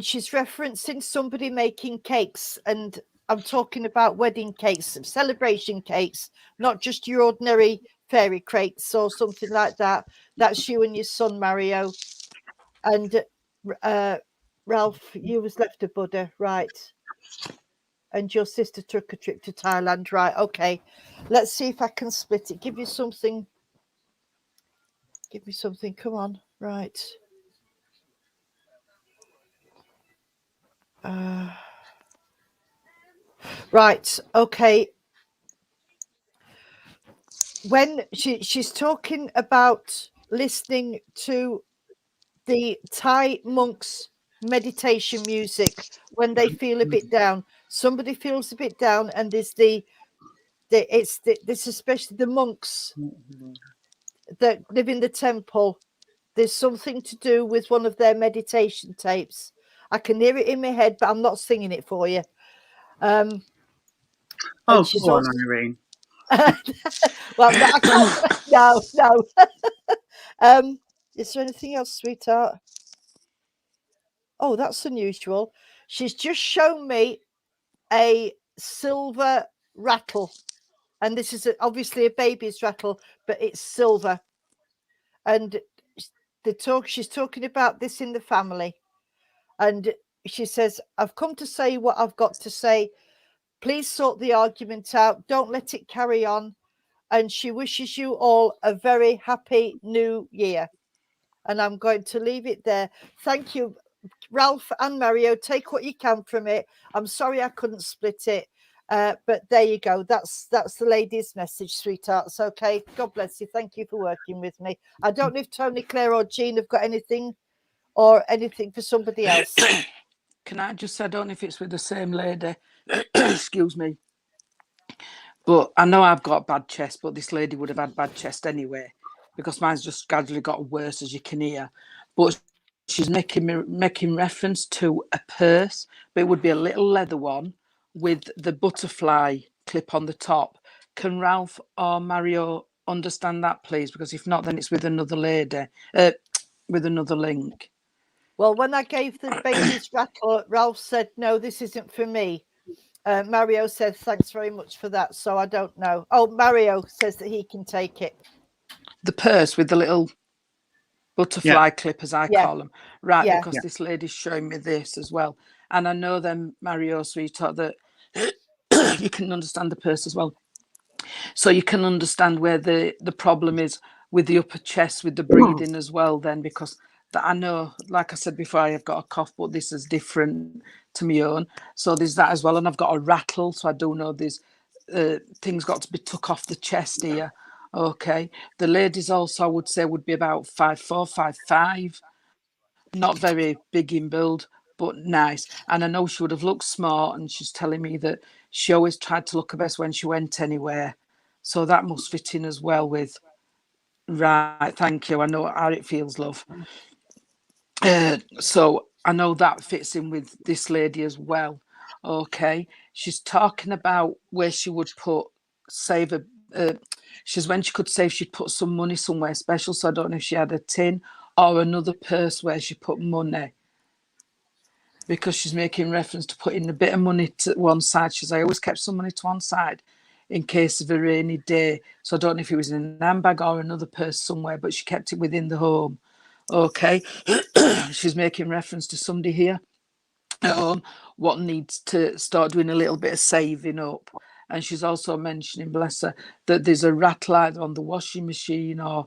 she's referencing somebody making cakes, and I'm talking about wedding cakes, celebration cakes, not just your ordinary fairy cakes or something like that. That's you and your son, Mario. And Ralph, you was left a Buddha, right? And your sister took a trip to Thailand, right? Okay, let's see if I can split it. Give you something. Give me something. Come on, right. Right, okay. When she's talking about listening to the Thai monks' meditation music when they feel a bit down. Somebody feels a bit down, and there's this especially the monks that live in the temple. There's something to do with one of their meditation tapes. I can hear it in my head, but I'm not singing it for you. Oh, go on, Irene. Well, no, I can't. No. Is there anything else, sweetheart? Oh, that's unusual. She's just shown me a silver rattle, and this is obviously a baby's rattle, but it's silver. And she's talking about this in the family, and she says, I've come to say what I've got to say. Please sort the argument out. Don't let it carry on. And she wishes you all a very happy new year. And I'm going to leave it there. Thank you, Ralph and Mario. Take what you can from it. I'm sorry I couldn't split it. But there you go. That's the lady's message, sweethearts. Okay. God bless you. Thank you for working with me. I don't know if Tony, Claire, or Jean have got anything for somebody else. Can I just say, I don't know if it's with the same lady. Excuse me. But I know I've got bad chest, but this lady would have had bad chest anyway, because mine's just gradually got worse, as you can hear. But she's making reference to a purse, but it would be a little leather one with the butterfly clip on the top. Can Ralph or Mario understand that, please? Because if not, then it's with another lady, with another link. Well, when I gave the baby's rattle, Ralph said, no, this isn't for me. Mario said, thanks very much for that. So I don't know. Oh, Mario says that he can take it. The purse with the little butterfly clip, as I call them. Right, because this lady's showing me this as well. And I know then, Mario, sweetheart, that you can understand the purse as well. So you can understand where the problem is with the upper chest, with the breathing as well then, because that I know, like I said before, I have got a cough, but this is different to my own. So there's that as well. And I've got a rattle, so I do know there's things got to be took off the chest here. Okay. The ladies also, I would say, would be about 5'4", 5'5". Not very big in build, but nice. And I know she would have looked smart, and she's telling me that she always tried to look her best when she went anywhere. So that must fit in as well with, right, thank you. I know how it feels, love. So I know that fits in with this lady as well. Okay. She's talking about where she would save she's when she could save, she'd put some money somewhere special. So I don't know if she had a tin or another purse where she put money, because she's making reference to putting a bit of money to one side. She says, I always kept some money to one side in case of a rainy day. So I don't know if it was in an handbag or another purse somewhere, but she kept it within the home. Okay. She's making reference to somebody here at home what needs to start doing a little bit of saving up. And she's also mentioning, bless her, that there's a rattle either on the washing machine or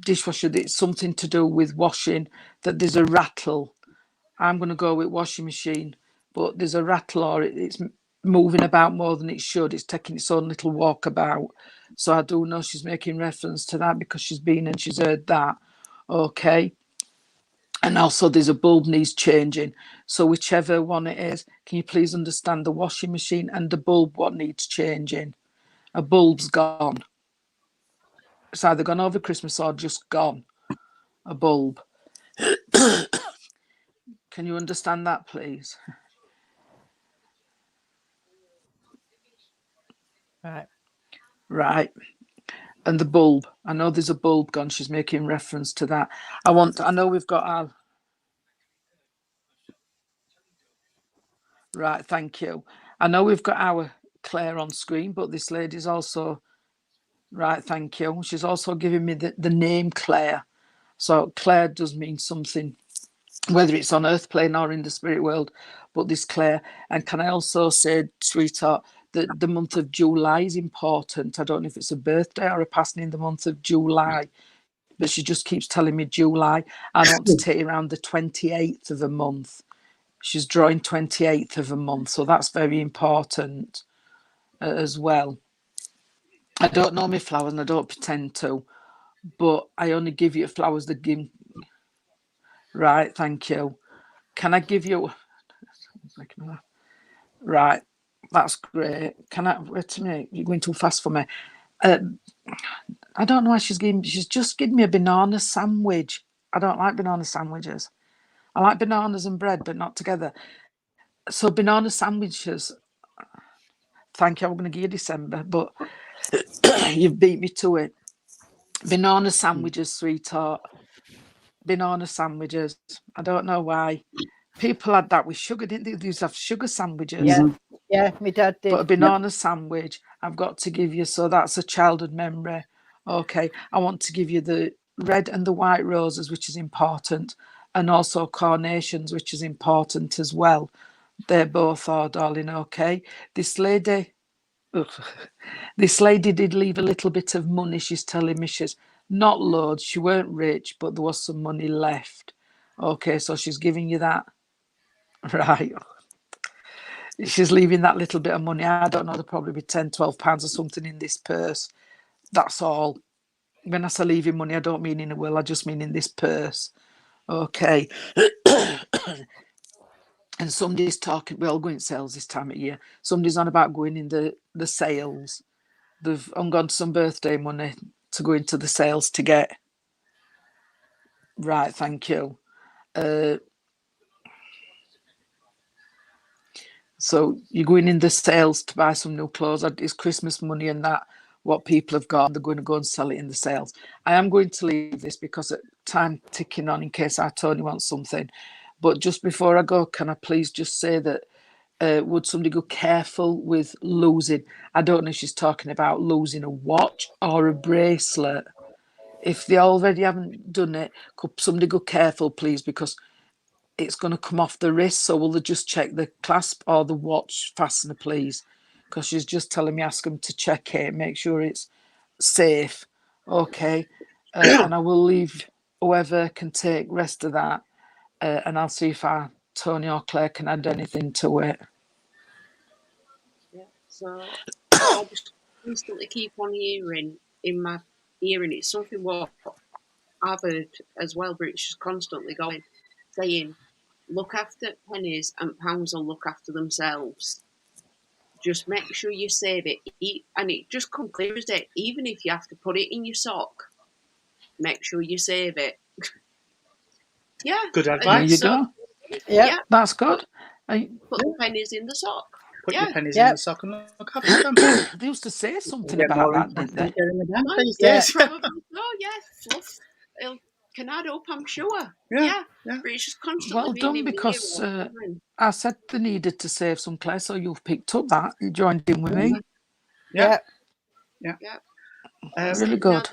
dishwasher. It's something to do with washing, that there's a rattle. I'm going to go with washing machine, but there's a rattle, or it's moving about more than it should. It's taking its own little walkabout. So I do know she's making reference to that because she's been and she's heard that. Okay. And also there's a bulb needs changing. So whichever one it is, can you please understand the washing machine and the bulb, what needs changing? A bulb's gone. It's either gone over Christmas or just gone. A bulb. Can you understand that, please? Right. And the bulb. I know there's a bulb gone. She's making reference to that. I know we've got our... Right, thank you. I know we've got our Claire on screen, but this lady's also... Right, thank you. She's also giving me the name Claire. So Claire does mean something, whether it's on earth plane or in the spirit world, but this Claire. And can I also say, sweetheart, that the month of July is important. I don't know if it's a birthday or a passing in the month of July, but she just keeps telling me July. I want to take around the 28th of a month. She's drawing 28th of a month, so that's very important as well. I don't know my flowers and I don't pretend to, but I only give you flowers that give... Right, thank you. Can I give you... Right, that's great. Can I... Wait a minute, you're going too fast for me. I don't know why she's just giving me a banana sandwich. I don't like banana sandwiches. I like bananas and bread, but not together. So banana sandwiches... Thank you, I'm going to give you December, but you've beat me to it. Banana sandwiches, sweetheart. Banana sandwiches. I don't know why. people had that with sugar, didn't they? They used to have sugar sandwiches. Yeah, yeah, my dad did. But a banana sandwich, I've got to give you, so that's a childhood memory. Okay, I want to give you the red and the white roses, which is important, and also carnations, which is important as well. They're both our darling, okay? This lady did leave a little bit of money, she's telling me. She's not loads, she weren't rich, but there was some money left. Okay, so she's giving you that. Right. She's leaving that little bit of money. I don't know, there'll probably be 10, 12 pounds or something in this purse. That's all. When I say leaving money, I don't mean in a will, I just mean in this purse. Okay. And somebody's talking, we're all going sales this time of year. Somebody's on about going in the sales. They've got some birthday money to go into the sales to get. Right, thank you. So you're going in the sales to buy some new clothes. It's Christmas money and that, what people have got, they're going to go and sell it in the sales. I am going to leave this because time ticking on in case our Tony wants something. But just before I go, can I please just say that would somebody go careful with losing? I don't know if she's talking about losing a watch or a bracelet. If they already haven't done it, could somebody go careful, please, because it's going to come off the wrist. So will they just check the clasp or the watch fastener, please? Because she's just telling me, ask them to check it, make sure it's safe. Okay. And I will leave whoever can take rest of that. And I'll see if Tony or Claire can add anything to it. Yeah. So I just constantly keep on hearing in my hearing. It's something what I've heard as well, but it's just constantly going, saying, look after pennies and pounds will look after themselves. Just make sure you save it. And it just comes clear as day. Even if you have to put it in your sock, make sure you save it. Yeah. Good There advice. you go. Yeah. That's good. Put the pennies in the sock. Put your pennies Yeah. in the sock and look after them. They used to say something Get about more that, didn't they? interesting these Yeah. days. Probably so, yeah. Fluff. Can add up, I'm sure. Yeah. But it's just constantly Well being done, in my because ear all the time. I said they needed to save some, Claire, so you've picked up that. You joined in with me. Yeah. Really good.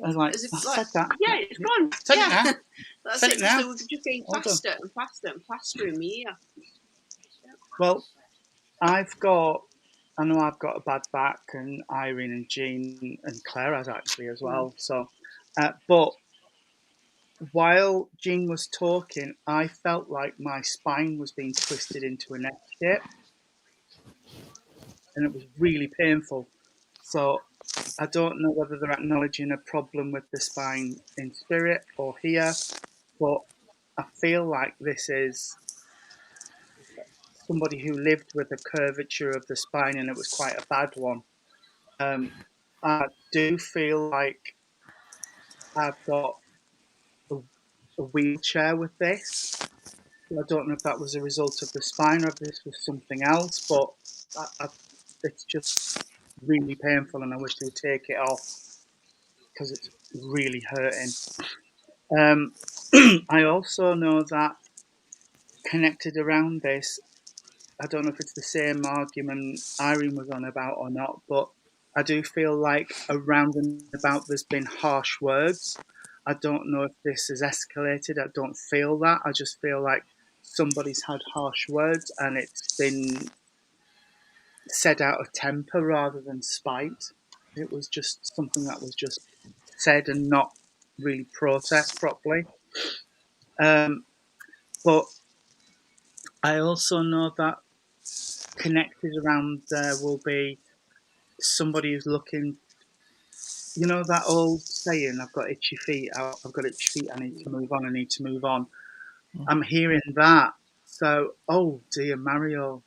I was like, Is it I like- said that. Yeah, it's gone. Said yeah. it now. That's Said it. it now. So we're just getting Well done. faster and faster and faster in my ear. Well, I know I've got a bad back, and Irene and Jean and Claire has actually as well. So, but while Jean was talking, I felt like my spine was being twisted into an F shape, and it was really painful. So I don't know whether they're acknowledging a problem with the spine in spirit or here, but I feel like this is somebody who lived with a curvature of the spine, and it was quite a bad one. I do feel like I've got a wheelchair with this. I don't know if that was a result of the spine or if this was something else, but it's just really painful, and I wish they would take it off because it's really hurting. I also know that connected around this, I don't know if it's the same argument Irene was on about or not, but I do feel like around and about there's been harsh words. I don't know if this has escalated. I don't feel that. I just feel like somebody's had harsh words and it's been said out of temper rather than spite. It was just something that was just said and not really processed properly. But I also know that connected around there will be somebody who's looking, you know, that old saying, I've got itchy feet, I need to move on, I need to move on. I'm hearing that. So, oh dear, Mario.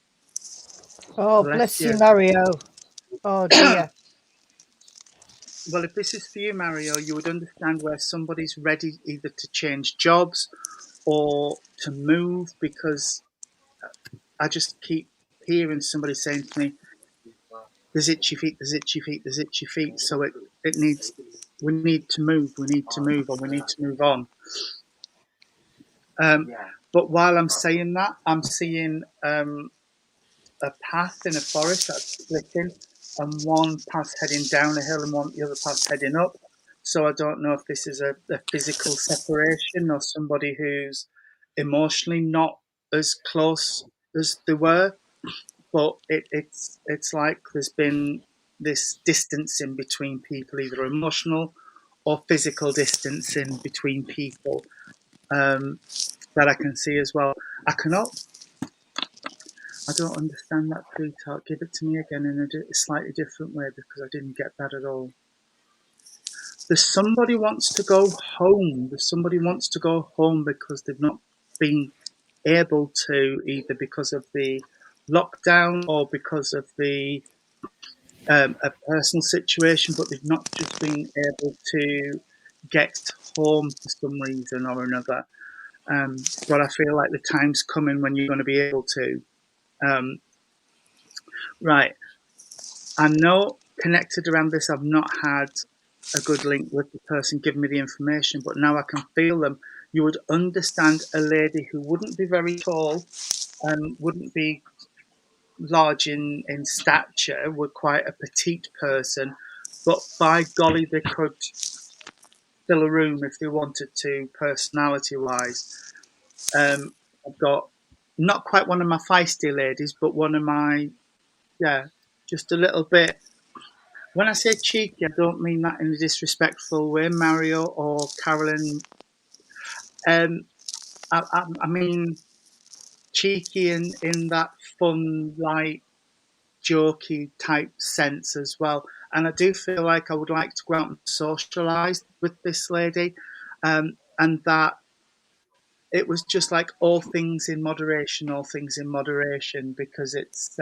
Oh, bless you, Mario. Oh, dear. Well, if this is for you, Mario, you would understand where somebody's ready either to change jobs or to move, because I just keep hearing somebody saying to me, there's itchy feet, there's itchy feet, there's itchy feet. So we need to move, or we need to move on. But But while I'm saying that, I'm seeing a path in a forest that's splitting, and one path heading down a hill and the other path heading up. So I don't know if this is a physical separation or somebody who's emotionally not as close as they were, but it's like there's been this distancing between people, either emotional or physical distancing between people, that I can see as well. I don't understand that, sweetheart. Give it to me again in a slightly different way, because I didn't get that at all. There's somebody wants to go home. There's somebody wants to go home because they've not been able to, either because of the lockdown or because of the a personal situation, but they've not just been able to get home for some reason or another. But I feel like the time's coming when you're going to be able to. Right. I know connected around this, I've not had a good link with the person giving me the information, but now I can feel them. You would understand a lady who wouldn't be very tall and wouldn't be large in stature, were quite a petite person, but by golly, they could fill a room if they wanted to, personality-wise. I've got not quite one of my feisty ladies, but one of my, just a little bit. When I say cheeky, I don't mean that in a disrespectful way, Mario or Carolyn. I mean cheeky in that fun, light, jokey type sense as well. And I do feel like I would like to go out and socialise with this lady, and that it was just like all things in moderation, because it's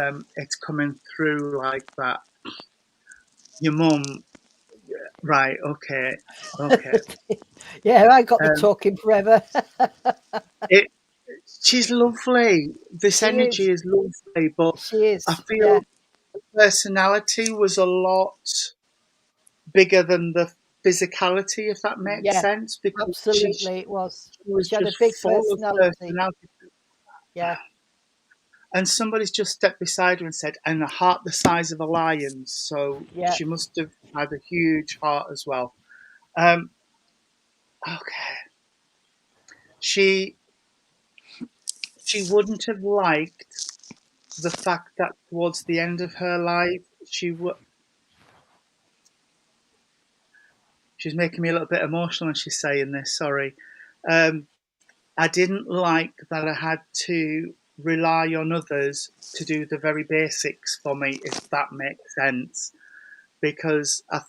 coming through like that. Your mum, right? Okay. Yeah, I got me Um, talking forever. it, she's lovely. This She energy is. is lovely, but She is. I Yeah. feel the personality was a lot bigger than the physicality, if that makes Yeah. sense, because she Absolutely, it was. was She had a just big full of personality. personality. Yeah. And somebody's just stepped beside her and said, and a heart the size of a lion's. So Yeah. she must have had a huge heart as well. Okay. She wouldn't have liked the fact that towards the end of her life, she's making me a little bit emotional when she's saying this, sorry. I didn't like that I had to rely on others to do the very basics for me, if that makes sense. Because I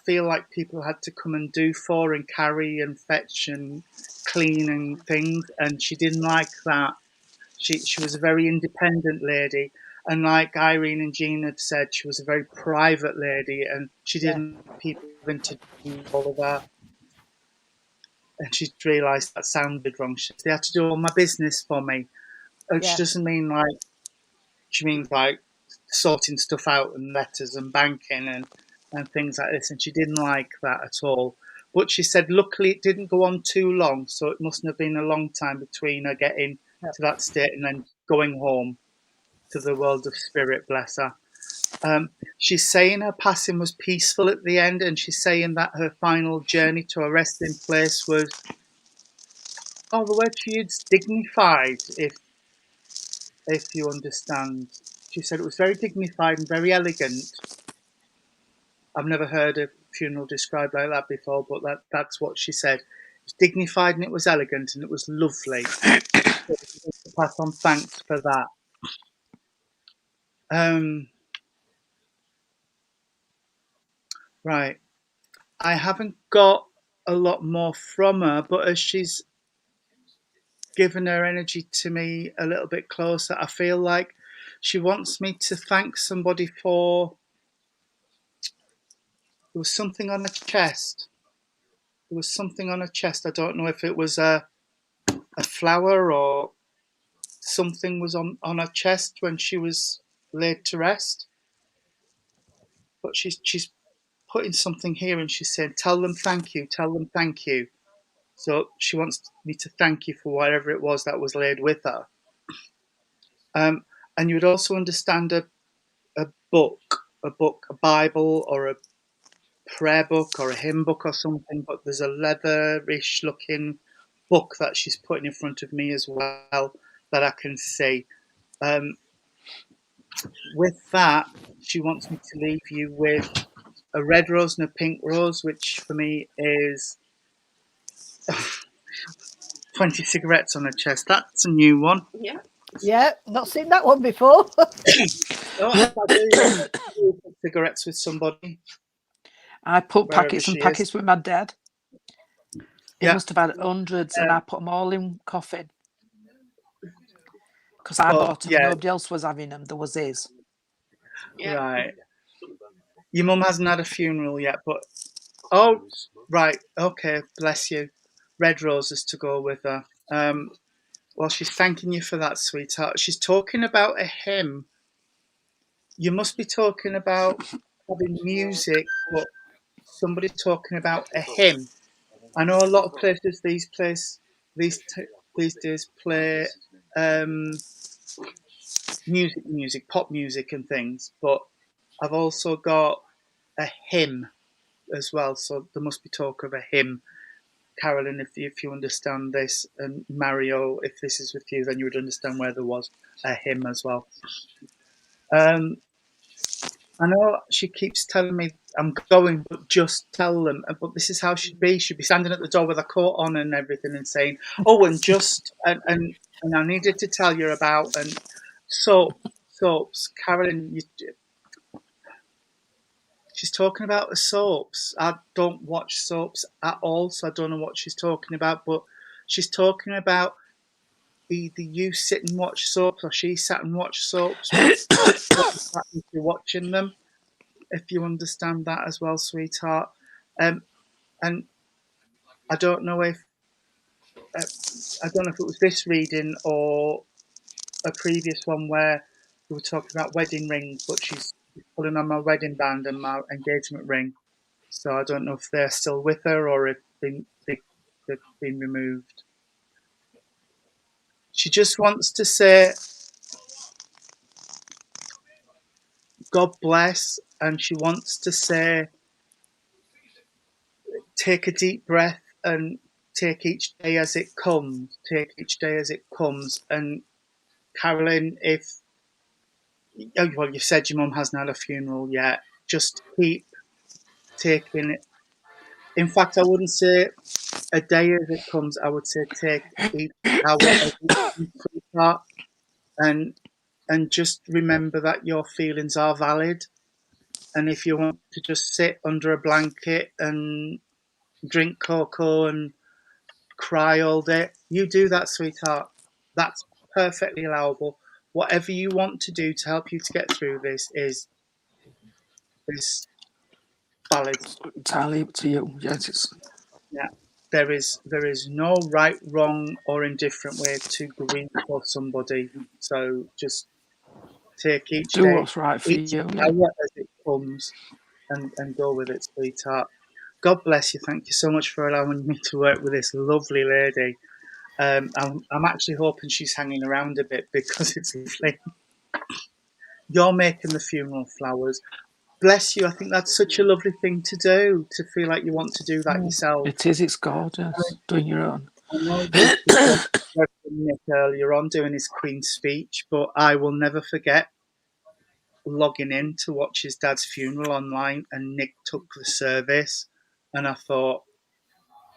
feel like people had to come and do for and carry and fetch and clean and things, and she didn't like that. She was a very independent lady, and like Irene and Jean had said, she was a very private lady, and she didn't want people to do all of that. And she realised that sounded wrong. They had to do all my business for me. And she doesn't mean like, she means like sorting stuff out and letters and banking and things like this. And she didn't like that at all. But she said, luckily, it didn't go on too long. So it mustn't have been a long time between her getting to that state and then going home to the world of spirit, bless her. She's saying her passing was peaceful at the end, and she's saying that her final journey to a resting place was, the word she used, dignified, if you understand. She said it was very dignified and very elegant. I've never heard a funeral described like that before, but that's what she said. It was dignified and it was elegant and it was lovely. So pass on thanks for that. Right. I haven't got a lot more from her, but as she's given her energy to me a little bit closer, I feel like she wants me to thank somebody for. There was something on her chest. I don't know if it was a flower or something was on her chest when she was laid to rest. But she's putting something here and she's saying, tell them thank you. So she wants me to thank you for whatever it was that was laid with her. And you would also understand a book, a Bible, or a prayer book, or a hymn book, or something. But there's a leatherish looking book that she's putting in front of me as well that I can see. With that, she wants me to leave you with a red rose and a pink rose, which for me is 20 cigarettes on her chest. That's a new one. Yeah. Yeah, not seen that one before. Oh, if I do cigarettes with somebody, I put wherever packets and she packets is. with my dad. He Yeah. must have had hundreds, and I put them all in coffin. Because I Oh, bought them. yeah. Nobody else was having them. There was his. Yeah. Right. Your mum hasn't had a funeral yet, but oh, right, okay, bless you. Red roses to go with her. Well, she's thanking you for that, sweetheart. She's talking about a hymn. You must be talking about having music, but somebody's talking about a hymn. I know a lot of places these days play music, pop music and things, but I've also got a hymn as well, so there must be talk of a hymn. Carolyn, if you understand this, and Mario, if this is with you, then you would understand where there was a hymn as well. I know she keeps telling me I'm going, but just tell them. But this is how she'd be. She'd be standing at the door with a coat on and everything and saying, oh, and just, and I needed to tell you about, and soaps. Carolyn, she's talking about the soaps. I don't watch soaps at all, so I don't know what she's talking about, but she's talking about either you sit and watch soaps or she sat and watched soaps. If you're watching them, if you understand that as well, sweetheart. And I don't know if it was this reading or a previous one where we were talking about wedding rings, but she's pulling on my wedding band and my engagement ring. So I don't know if they're still with her or if they've been removed. She just wants to say, God bless, and she wants to say, take a deep breath and take each day as it comes. Take each day as it comes. And Carolyn, well, you said your mum hasn't had a funeral yet. Just keep taking it. In fact, I wouldn't say a day as it comes. I would say take each hour as it comes, and just remember that your feelings are valid. And if you want to just sit under a blanket and drink cocoa and cry all day, you do that, sweetheart. That's perfectly allowable. Whatever you want to do to help you to get through this is valid. Entirely up to you. Yes, it's. Yeah. There is no right, wrong, or indifferent way to grieve for somebody. So just take each Do day, what's right for each you. Yeah. hour as it comes, and go with it, sweetheart. God bless you. Thank you so much for allowing me to work with this lovely lady. I'm actually hoping she's hanging around a bit because it's lovely. You're making the funeral flowers. Bless you. I think that's such a lovely thing to do, to feel like you want to do that yourself. It is. It's gorgeous. Doing your own. I know you heard from Nick earlier on doing his Queen's speech, but I will never forget logging in to watch his dad's funeral online, and Nick took the service, and I thought,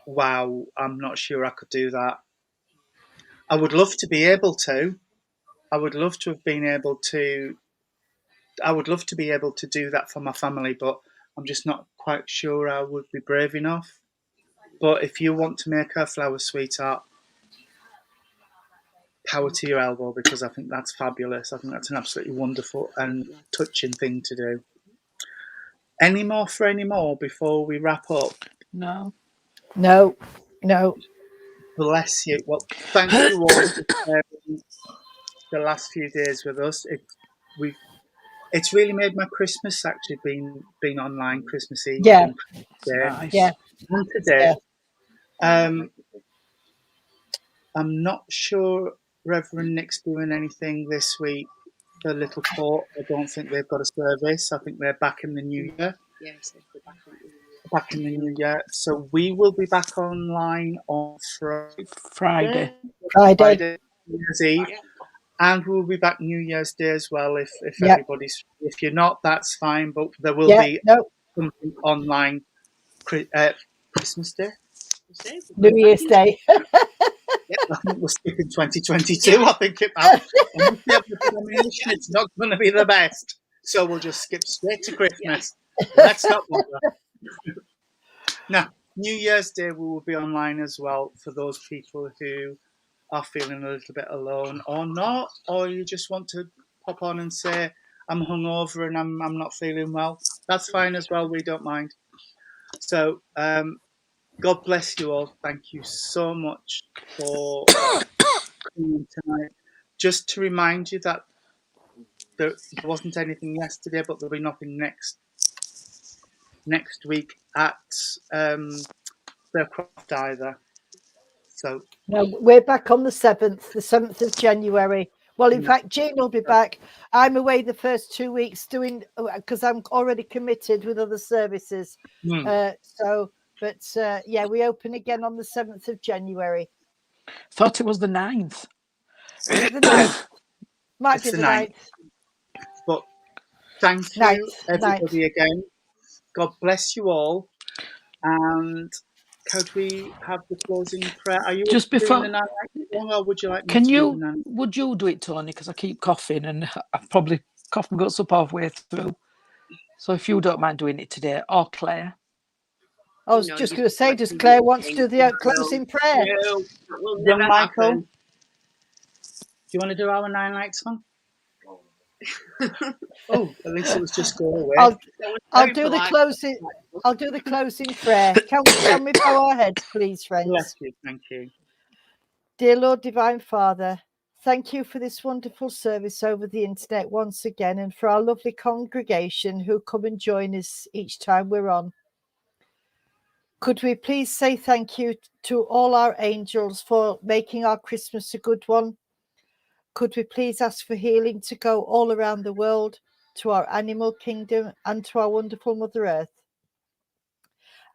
wow, I'm not sure I could do that. I would love to be able to. I would love to have been able to. I would love to be able to do that for my family, but I'm just not quite sure I would be brave enough. But if you want to make her flowers, sweetheart, power to your elbow, because I think that's fabulous. I think that's an absolutely wonderful and touching thing to do. Any more before we wrap up? No. No. Bless you. Well, thank you all for sharing the last few days with us. It's really made my Christmas actually being online, Christmas Eve Yeah. and Christmas Day Nice. Yeah. and today. I'm not sure Reverend Nick's doing anything this week for Little Court. I don't think they've got a service. I think they're back in the new year. Yes, they'll be back on the Back in the new year. So we will be back online on Friday. Friday. New Year's Eve. Yeah. And we'll be back New Year's Day as well if Yeah. everybody's. If you're not, that's fine. But there will Yeah, be no, something online Christmas Day. New Year's Day. Yeah, I think we're skipping 2022. I think it's not going to be the best. So we'll just skip straight to Christmas. Let's not bother. Now, New Year's Day we will be online as well for those people who are feeling a little bit alone or not, or you just want to pop on and say, I'm hungover and I'm not feeling well. That's fine as well. We don't mind. So, God bless you all. Thank you so much for coming tonight. Just to remind you that there wasn't anything yesterday, but there'll be nothing next week at Faircroft either. So No, we're back on the 7th of January. Well, in fact, Jean will be back. I'm away the first 2 weeks because I'm already committed with other services. Yeah, we open again on the 7th of January. Thought it was the 9th. Is it the 9th? Might it's be the the 9th. 9th. But thank you, 9th, everybody, again. God bless you all. And could we have the closing prayer? Are you Just doing before- the 9 song, or would you like me Can to do you? the 9? Would you do it, Tony? Because I keep coughing and I probably cough my guts up halfway through. So if you don't mind doing it today, or Claire. I was just going to say, does Claire want to do the closing prayer? No, that will Young never Michael, happen. do you want to do our 9 Light song? Oh, at least it was just go away. I'll do the closing. I'll do the closing prayer. Can we bow our heads, please, friends? Bless you, thank you. Dear Lord, Divine Father, thank you for this wonderful service over the internet once again, and for our lovely congregation who come and join us each time we're on. Could we please say thank you to all our angels for making our Christmas a good one? Could we please ask for healing to go all around the world, to our animal kingdom and to our wonderful Mother Earth?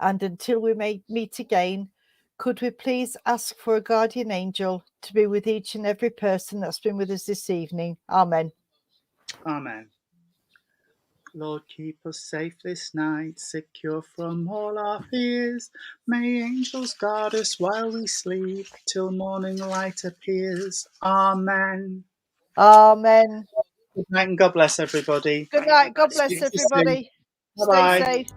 And until we may meet again, could we please ask for a guardian angel to be with each and every person that's been with us this evening? Amen. Amen. Lord, keep us safe this night, secure from all our fears. May angels guard us while we sleep, till morning light appears. Amen. Amen. Good night and God bless everybody. Good night. God bless Speak to you soon. everybody. Bye-bye. Stay safe.